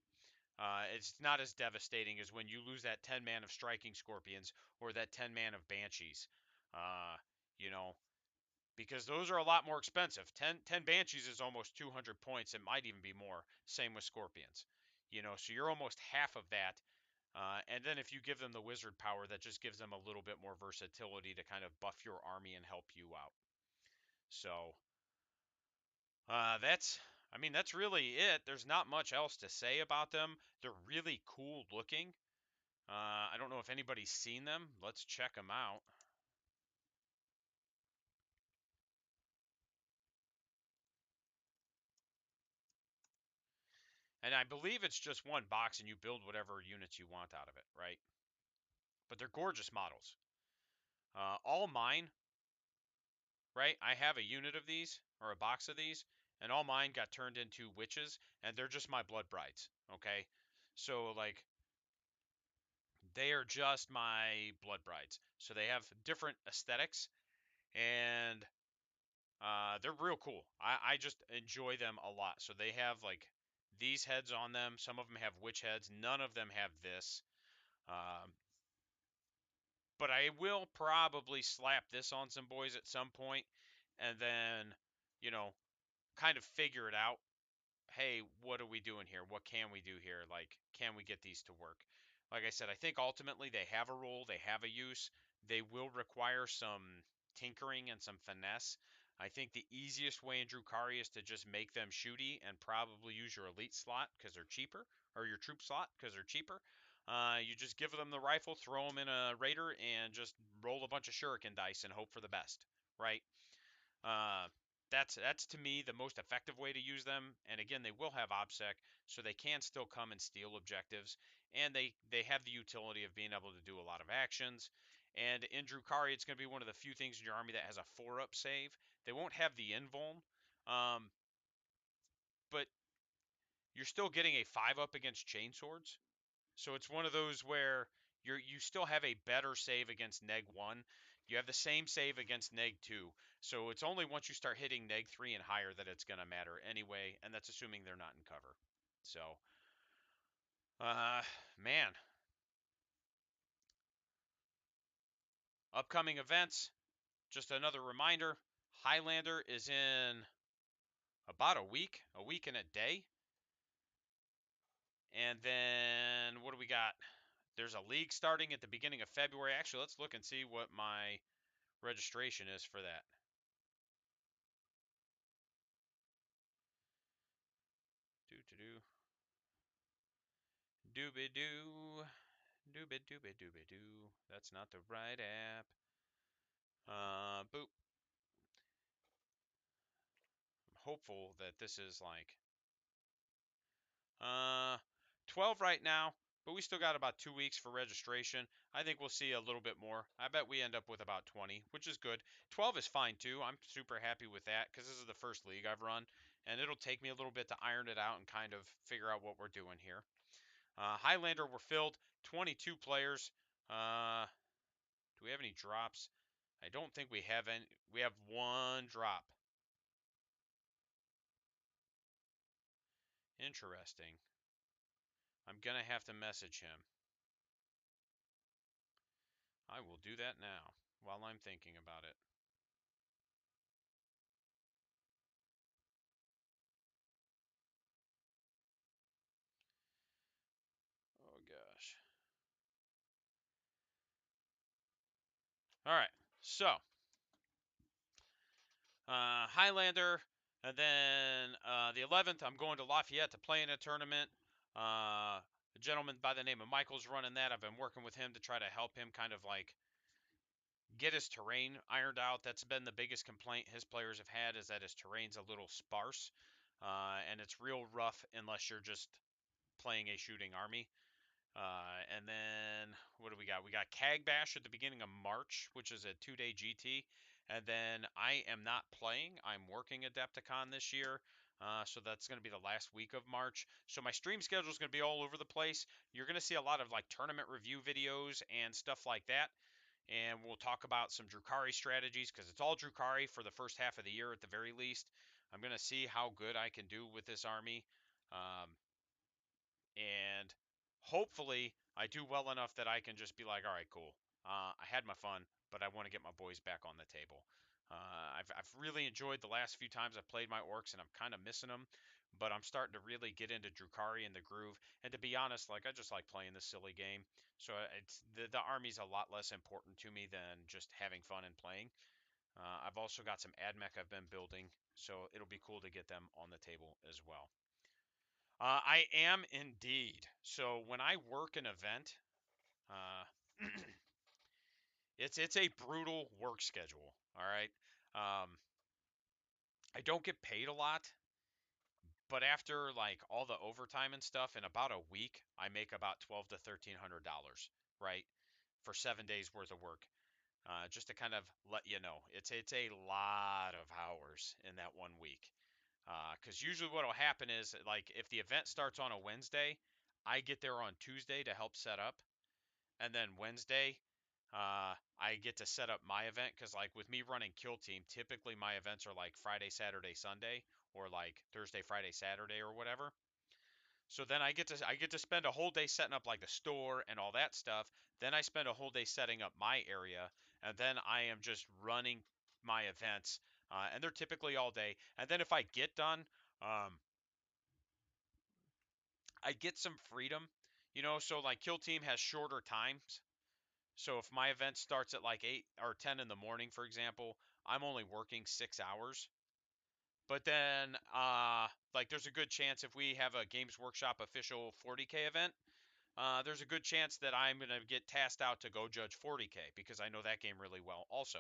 It's not as devastating as when you lose that 10 man of striking scorpions or that 10 man of banshees. Uh, you know, because those are a lot more expensive. 10 banshees is almost 200 points. It might even be more. Same with scorpions. So you're almost half of that. And then if you give them the wizard power, that just gives them a little bit more versatility to kind of buff your army and help you out. So that's really it. There's not much else to say about them. They're really cool looking. I don't know if anybody's seen them. Let's check them out. And I believe it's just one box and you build whatever units you want out of it, right? But they're gorgeous models. All mine, right? I have a unit of these or a box of these, and all mine got turned into witches, and they're just my blood brides, okay? So, like, they are just my blood brides. So they have different aesthetics, and they're real cool. I just enjoy them a lot. So they have like these heads on them. Some of them have witch heads. None of them have this. Um, But I will probably slap this on some boys at some point, and then, you know, kind of figure it out. Hey, what are we doing here? What can we do here? Like, can we get these to work? Like I said, I think ultimately they have a role, they have a use. They will require some tinkering and some finesse. I think the easiest way in Drukari is to just make them shooty and probably use your elite slot because they're cheaper, or your troop slot because they're cheaper. You just give them the rifle, throw them in a raider, and just roll a bunch of shuriken dice and hope for the best, right? Uh, that's to me the most effective way to use them. And again, they will have OBSEC, so they can still come and steal objectives, and they have the utility of being able to do a lot of actions. And in Drukari, it's going to be one of the few things in your army that has a 4-up save. They won't have the invuln, um, but you're still getting a 5-up against chainswords. So it's one of those where you still have a better save against neg 1. You have the same save against neg 2. So it's only once you start hitting neg 3 and higher that it's going to matter anyway, and that's assuming they're not in cover. So man, upcoming events, just another reminder, Highlander is in about a week and a day. And then what do we got? There's a league starting at the beginning of February. Actually, let's look and see what my registration is for that. Do. Dooby doo. Dooby dooby dooby doo. That's not the right app. Boop. I'm hopeful that this is like 12 right now, but we still got about 2 weeks for registration. I think we'll see a little bit more. I bet we end up with about 20, which is good. 12 is fine too. I'm super happy with that because this is the first league I've run, and it'll take me a little bit to iron it out and kind of figure out what we're doing here. Highlander, we're filled 22 players. Do we have any drops? I don't think we have any. We have one drop. Interesting. I'm going to have to message him. I will do that now while I'm thinking about it. Oh, gosh. All right. So, Highlander. And then the 11th, I'm going to Lafayette to play in a tournament. A gentleman by the name of Michael's running that. I've been working with him to try to help him kind of like get his terrain ironed out. That's been the biggest complaint his players have had, is that his terrain's a little sparse, and it's real rough unless you're just playing a shooting army. And then what do we got? We got Cag Bash at the beginning of March, which is a 2-day GT. And then I am not playing. I'm working Adepticon this year. So that's going to be the last week of March. So my stream schedule is going to be all over the place. You're going to see a lot of like tournament review videos and stuff like that. And we'll talk about some Drukari strategies because it's all Drukari for the first half of the year at the very least. I'm going to see how good I can do with this army. Um, and hopefully I do well enough that I can just be like, all right, cool. I had my fun, but I want to get my boys back on the table. I've really enjoyed the last few times I've played my orcs, and I'm kind of missing them. But I'm starting to really get into Drukari and the groove. And to be honest, like I just like playing this silly game. So it's the army's a lot less important to me than just having fun and playing. I've also got some AdMech I've been building, so it'll be cool to get them on the table as well. I am indeed. So when I work an event, uh, it's a brutal work schedule. All right. Um, I don't get paid a lot, but after like all the overtime and stuff, in about a week, I make about $1,200 to $1,300, right, for 7 days worth of work. Just to kind of let you know, it's a lot of hours in that 1 week. Because usually what will happen is like if the event starts on a Wednesday, I get there on Tuesday to help set up, and then Wednesday, I get to set up my event because like with me running Kill Team, typically my events are like Friday, Saturday, Sunday, or like Thursday, Friday, Saturday, or whatever. So then I get to spend a whole day setting up like the store and all that stuff. Then I spend a whole day setting up my area, and then I am just running my events, and they're typically all day. And then if I get done, um, I get some freedom, So like Kill Team has shorter times. So if my event starts at like 8 or 10 in the morning, for example, I'm only working 6 hours. But then, like, there's a good chance if we have a Games Workshop official 40k event, there's a good chance that I'm going to get tasked out to go judge 40k because I know that game really well also.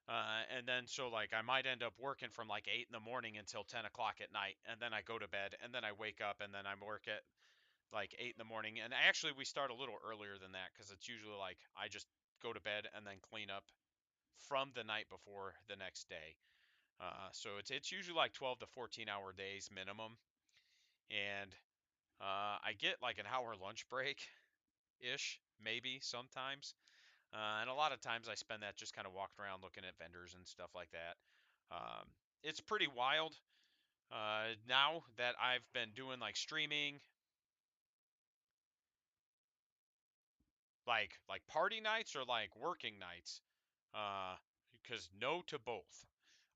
And then, so like, I might end up working from like 8 in the morning until 10 o'clock at night, and then I go to bed, and then I wake up, and then I work at like 8 in the morning. And actually, we start a little earlier than that because it's usually like I just go to bed and then clean up from the night before the next day. So it's usually like 12 to 14 hour days minimum, and I get like an hour lunch break ish, maybe sometimes, and a lot of times I spend that just kind of walking around looking at vendors and stuff like that. It's pretty wild now that I've been doing like streaming, like party nights or like working nights, uh, because no to both.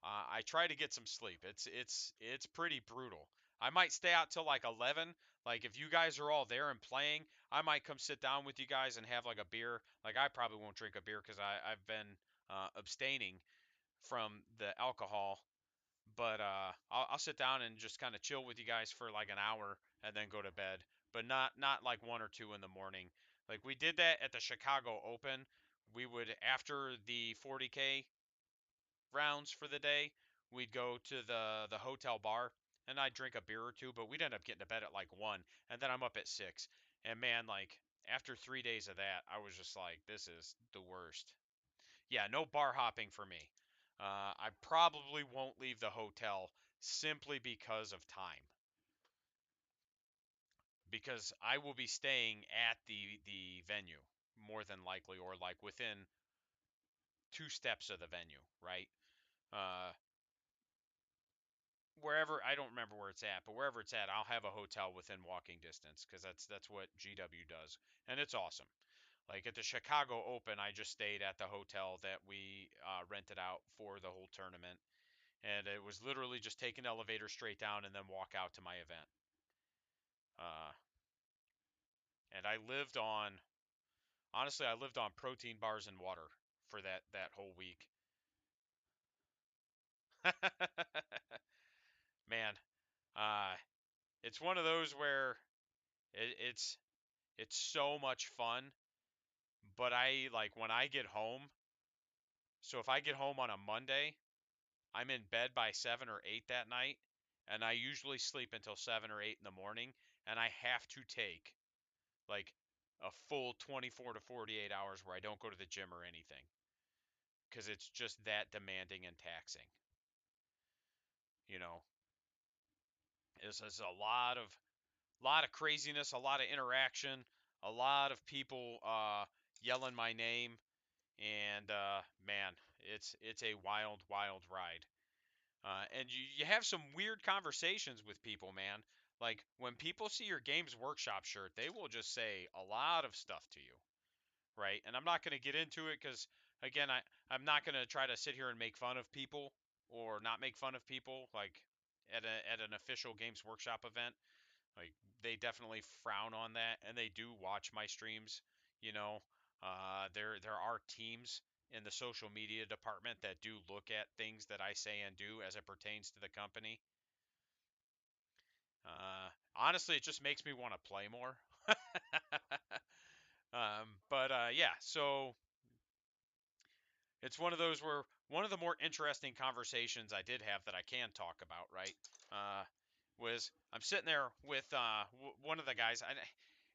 I try to get some sleep. It's pretty brutal. I might stay out till like 11. Like if you guys are all there and playing, I might come sit down with you guys and have like a beer. Like I probably won't drink a beer because I've been abstaining from the alcohol, but I'll sit down and just kind of chill with you guys for like an hour and then go to bed. But not like 1 or 2 in the morning. Like we did that at the Chicago Open. We would, after the 40k rounds for the day, we'd go to the hotel bar and I'd drink a beer or two, but we'd end up getting to bed at like 1, and then I'm up at 6. And man, like after 3 days of that, I was just like, this is the worst. Yeah, no bar hopping for me. I probably won't leave the hotel simply because of time, because I will be staying at the venue more than likely, or like within 2 steps of the venue, right? Uh, Wherever, I don't remember where it's at, but wherever it's at, I'll have a hotel within walking distance because that's what GW does, and it's awesome. Like at the Chicago Open, I just stayed at the hotel that we rented out for the whole tournament, and it was literally just take an elevator straight down and then walk out to my event. Uh, and I lived on, honestly, I lived on protein bars and water for that whole week. Man, uh, it's one of those where it's so much fun, but I like when I get home. So if I get home on a Monday, I'm in bed by 7 or 8 that night, and I usually sleep until 7 or 8 in the morning, and I have to take like a full 24 to 48 hours where I don't go to the gym or anything because it's just that demanding and taxing. You know, it's a lot of craziness, a lot of interaction, a lot of people yelling my name, and man, it's a wild ride. And you have some weird conversations with people, man. Like when people see your Games Workshop shirt, they will just say a lot of stuff to you, right? And I'm not going to get into it because, again, I'm not going to try to sit here and make fun of people or not make fun of people like at an official Games Workshop event. Like they definitely frown on that, and they do watch my streams. You know, there are teams in the social media department that do look at things that I say and do as it pertains to the company. Honestly, it just makes me want to play more. But yeah, so it's one of those where one of the more interesting conversations I did have that I can talk about, right? Uh, was I'm sitting there with one of the guys.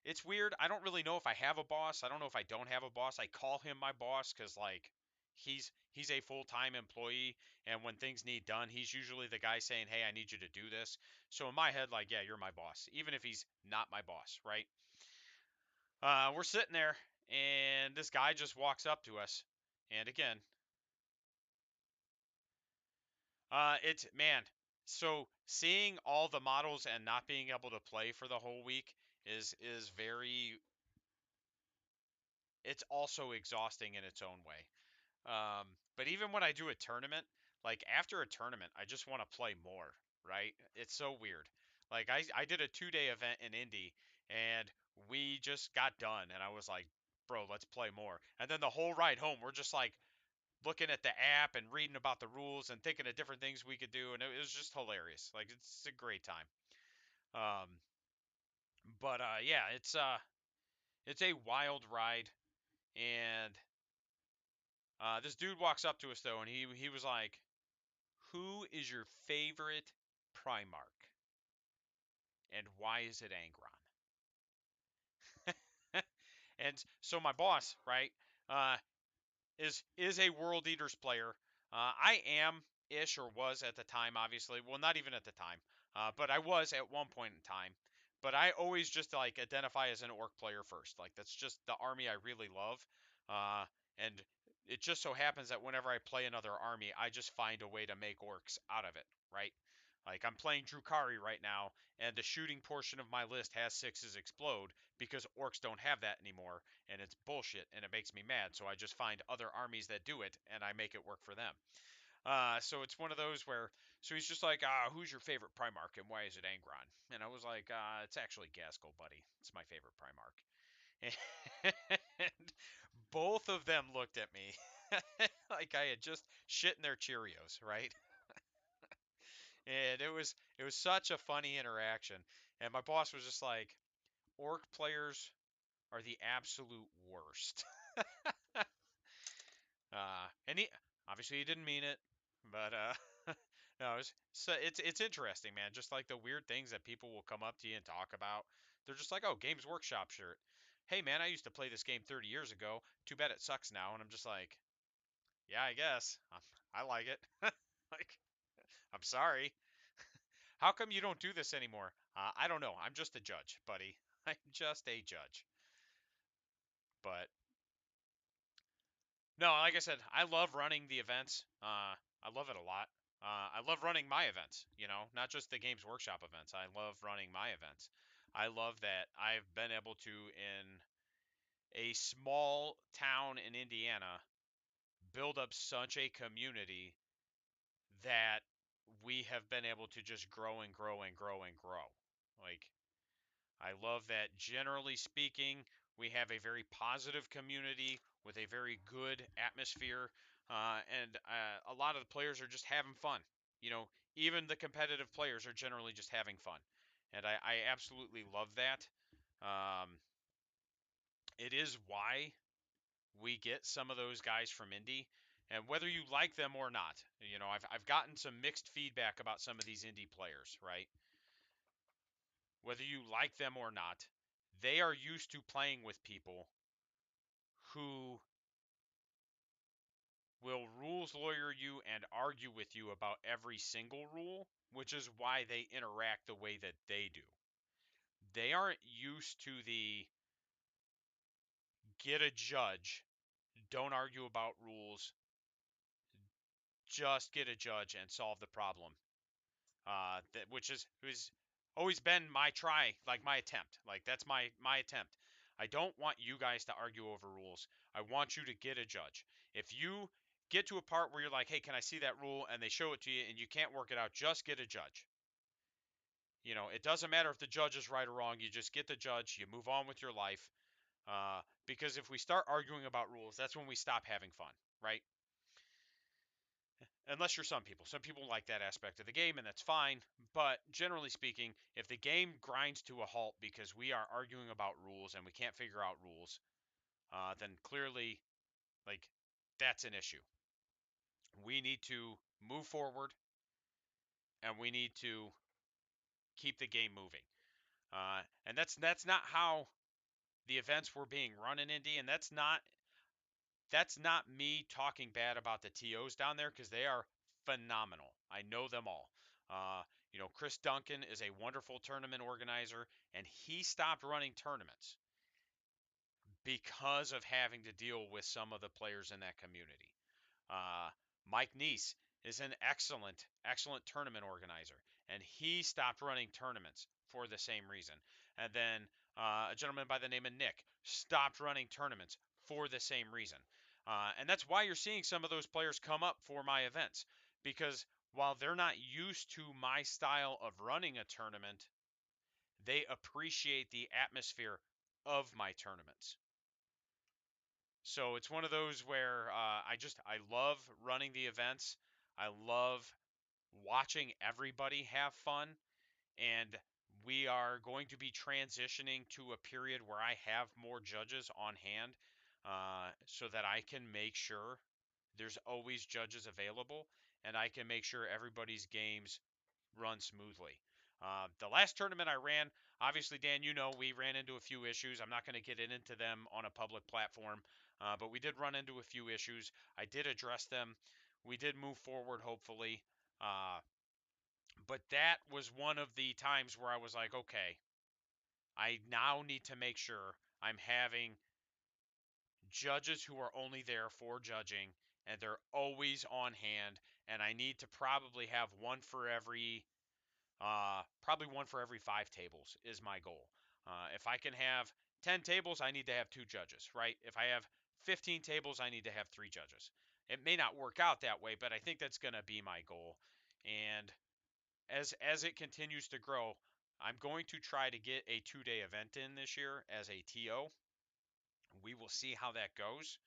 It's weird. I don't really know if I have a boss. I don't know if I don't have a boss. I call him my boss because like he's a full-time employee, and when things need done, he's usually the guy saying, "Hey, I need you to do this." So in my head, like, yeah, you're my boss, even if he's not my boss, right? We're sitting there, and this guy just walks up to us, and again, it's man. So seeing all the models and not being able to play for the whole week is very, it's also exhausting in its own way. But even when I do a tournament, like after a tournament, I just want to play more, right? It's so weird. Like I did a 2 day event in Indy and we just got done and I was like, bro, let's play more. And then the whole ride home, we're just like looking at the app and reading about the rules and thinking of different things we could do. And it was just hilarious. Like it's a great time. Um, but yeah, it's a wild ride. And this dude walks up to us though, and he was like, "Who is your favorite Primarch, and why is it Angron?" And so my boss, right, uh, is a World Eaters player. I am ish or was at the time, obviously. Well, not even at the time, but I was at one point in time. But I always just like identify as an orc player first. Like that's just the army I really love. Uh, and it just so happens that whenever I play another army, I just find a way to make orcs out of it, right? Like I'm playing Drukhari right now, and the shooting portion of my list has sixes explode because orcs don't have that anymore, and it's bullshit, and it makes me mad. So I just find other armies that do it, and I make it work for them. So it's one of those where, so he's just like, who's your favorite Primarch, and why is it Angron? And I was like, it's actually Gaskell, buddy. It's my favorite Primarch. And both of them looked at me like I had just shit in their Cheerios, right? And it was such a funny interaction. And my boss was just like, orc players are the absolute worst. And he obviously he didn't mean it, but no, it's interesting, man. Just like the weird things that people will come up to you and talk about. They're just like, oh, Games Workshop shirt. Hey, man, I used to play this game 30 years ago. Too bad it sucks now. And I'm just like, yeah, I guess. I like it. Like, I'm sorry. How come you don't do this anymore? I don't know. I'm just a judge, buddy. I'm just a judge. But no, like I said, I love running the events. I love it a lot. I love running my events, not just the Games Workshop events. I love running my events. I love that I've been able to, in a small town in Indiana, build up such a community that we have been able to just grow and grow and grow and grow. Like, I love that generally speaking, we have a very positive community with a very good atmosphere, and a lot of the players are just having fun. Even the competitive players are generally just having fun, and I absolutely love that. Um, it is why we get some of those guys from Indy, and whether you like them or not, I've gotten some mixed feedback about some of these indie players, right? Whether you like them or not, they are used to playing with people who will rules lawyer you and argue with you about every single rule, which is why they interact the way that they do. They aren't used to the get a judge, don't argue about rules, just get a judge and solve the problem. Which is who's always been my try, like my attempt. Like that's my attempt. I don't want you guys to argue over rules. I want you to get a judge. If you get to a part where you're like, hey, can I see that rule? And they show it to you and you can't work it out, just get a judge. It doesn't matter if the judge is right or wrong. You just get the judge. You move on with your life. Because if we start arguing about rules, that's when we stop having fun, right? Unless you're some people. Some people like that aspect of the game, and that's fine. But generally speaking, if the game grinds to a halt because we are arguing about rules and we can't figure out rules, then clearly, like, that's an issue. We need to move forward and we need to keep the game moving. And that's not how the events were being run in Indy, and that's not me talking bad about the TOs down there because they are phenomenal. I know them all. Chris Duncan is a wonderful tournament organizer, and he stopped running tournaments because of having to deal with some of the players in that community. Uh, Mike Neese is an excellent tournament organizer, and he stopped running tournaments for the same reason. And then a gentleman by the name of Nick stopped running tournaments for the same reason. And that's why you're seeing some of those players come up for my events, because while they're not used to my style of running a tournament, they appreciate the atmosphere of my tournaments. So it's one of those where I love running the events. I love watching everybody have fun, and we are going to be transitioning to a period where I have more judges on hand, so that I can make sure there's always judges available, and I can make sure everybody's games run smoothly. The last tournament I ran, obviously, Dan, we ran into a few issues. I'm not going to get into them on a public platform, but we did run into a few issues. I did address them. We did move forward, hopefully. Uh, but that was one of the times where I was like, okay, I now need to make sure I'm having judges who are only there for judging, and they're always on hand, and I need to probably have probably one for every 5 tables is my goal. If I can have 10 tables, I need to have 2 judges, right? If I have 15 tables, I need to have 3 judges. It may not work out that way, but I think that's going to be my goal. And as it continues to grow, I'm going to try to get a 2-day event in this year as a TO. We will see how that goes.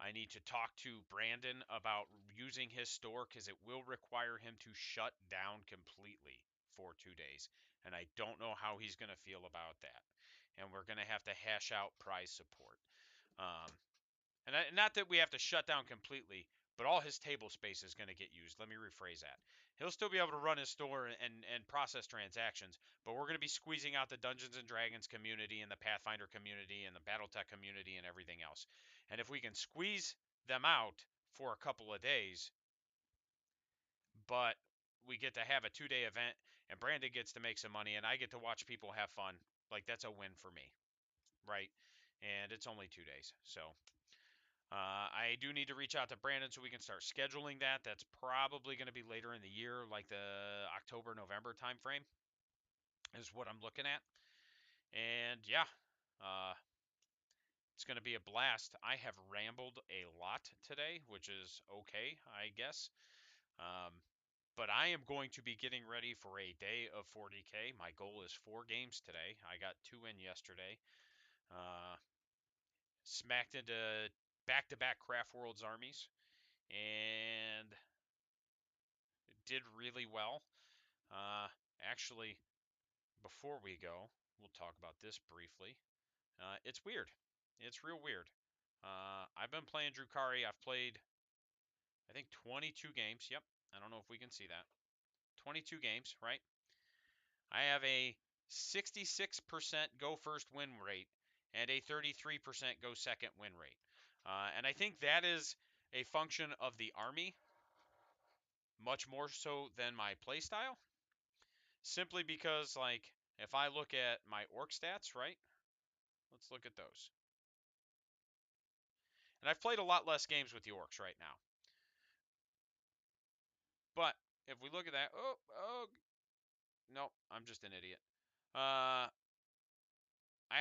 I need to talk to Brandon about using his store because it will require him to shut down completely for 2 days. And I don't know how he's going to feel about that. And we're going to have to hash out prize support. Um, not that we have to shut down completely, but all his table space is going to get used. Let me rephrase that. He'll still be able to run his store and process transactions, but we're going to be squeezing out the Dungeons and Dragons community and the Pathfinder community and the Battletech community and everything else. And if we can squeeze them out for a couple of days, but we get to have a 2-day event and Brandon gets to make some money and I get to watch people have fun, like that's a win for me, right? And it's only 2 days. So I do need to reach out to Brandon so we can start scheduling that. That's probably going to be later in the year, like the October, November timeframe is what I'm looking at. And yeah, uh, it's going to be a blast. I have rambled a lot today, which is okay, I guess. Um, but I am going to be getting ready for a day of 40K. My goal is 4 games today. I got 2 in yesterday. Uh, Smacked into back-to-back Craft Worlds armies and did really well. Uh, Actually, before we go, we'll talk about this briefly. It's weird. It's real weird. I've been playing Drukhari. I've played, I think, 22 games. Yep. I don't know if we can see that. 22 games, right? I have a 66% go first win rate and a 33% go second win rate. And I think that is a function of the army, much more so than my playstyle. Simply because, like, if I look at my orc stats, right? Let's look at those. And I've played a lot less games with the orcs right now. But if we look at that, no, I'm just an idiot. I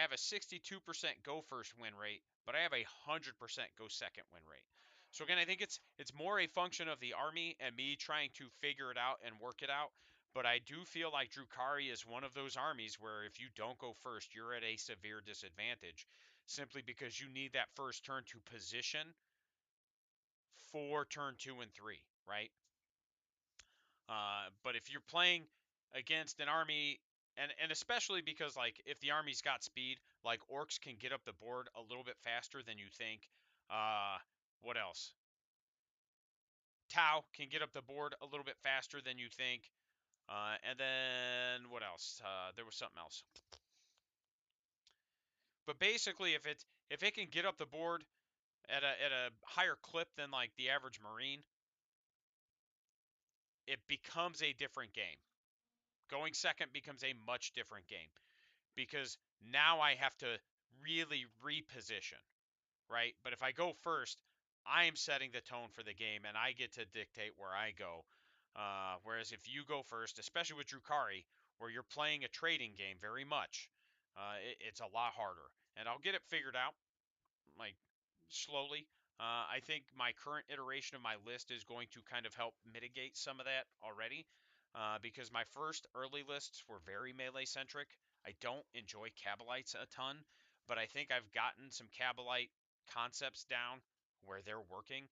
have a 62% go first win rate, but I have a 100% go second win rate. So again, I think it's more a function of the army and me trying to figure it out and work it out. But I do feel like Drukhari is one of those armies where if you don't go first, you're at a severe disadvantage, simply because you need that first turn to position for turn 2 and 3, right? But if you're playing against an army, and especially because, like, if the army's got speed, like orcs can get up the board a little bit faster than you think. Uh, what else? Tau can get up the board a little bit faster than you think. And then what else? There was something else. But basically, if it can get up the board at a higher clip than like the average Marine, it becomes a different game. Going second becomes a much different game because now I have to really reposition, right? But if I go first, I am setting the tone for the game, and I get to dictate where I go. Whereas if you go first, especially with Drukari, where you're playing a trading game very much, it's a lot harder. And I'll get it figured out, like slowly. I think my current iteration of my list is going to kind of help mitigate some of that already, because my first early lists were very melee centric. I don't enjoy Kabalites a ton, but I think I've gotten some Kabalite concepts down where they're working.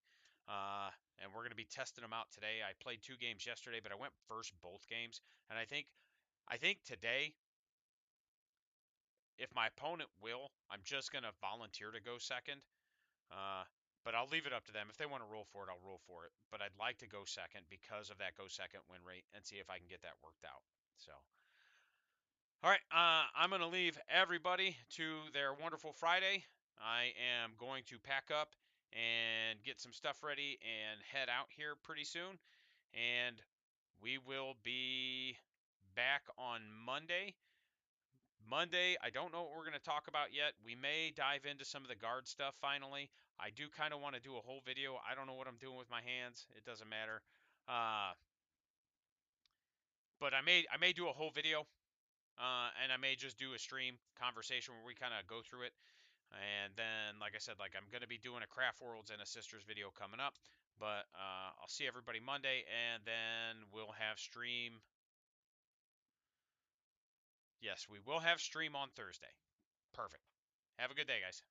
And we're going to be testing them out today. I played 2 games yesterday, but I went first both games, and I think today, if my opponent will, I'm just going to volunteer to go second. Uh, but I'll leave it up to them. If they want to roll for it, I'll roll for it. But I'd like to go second because of that go second win rate and see if I can get that worked out. So, all right, I'm going to leave everybody to their wonderful Friday. I am going to pack up and get some stuff ready and head out here pretty soon. And we will be back on Monday. I don't know what we're going to talk about yet. We may dive into some of the guard stuff finally. I do kind of want to do a whole video. I don't know what I'm doing with my hands. It doesn't matter. Uh, but I may do a whole video, and I may just do a stream conversation where we kind of go through it. And then, like I said, like I'm going to be doing a Craft Worlds and a Sisters video coming up. But I'll see everybody Monday, and then we'll have stream. Yes, we will have stream on Thursday. Perfect. Have a good day, guys.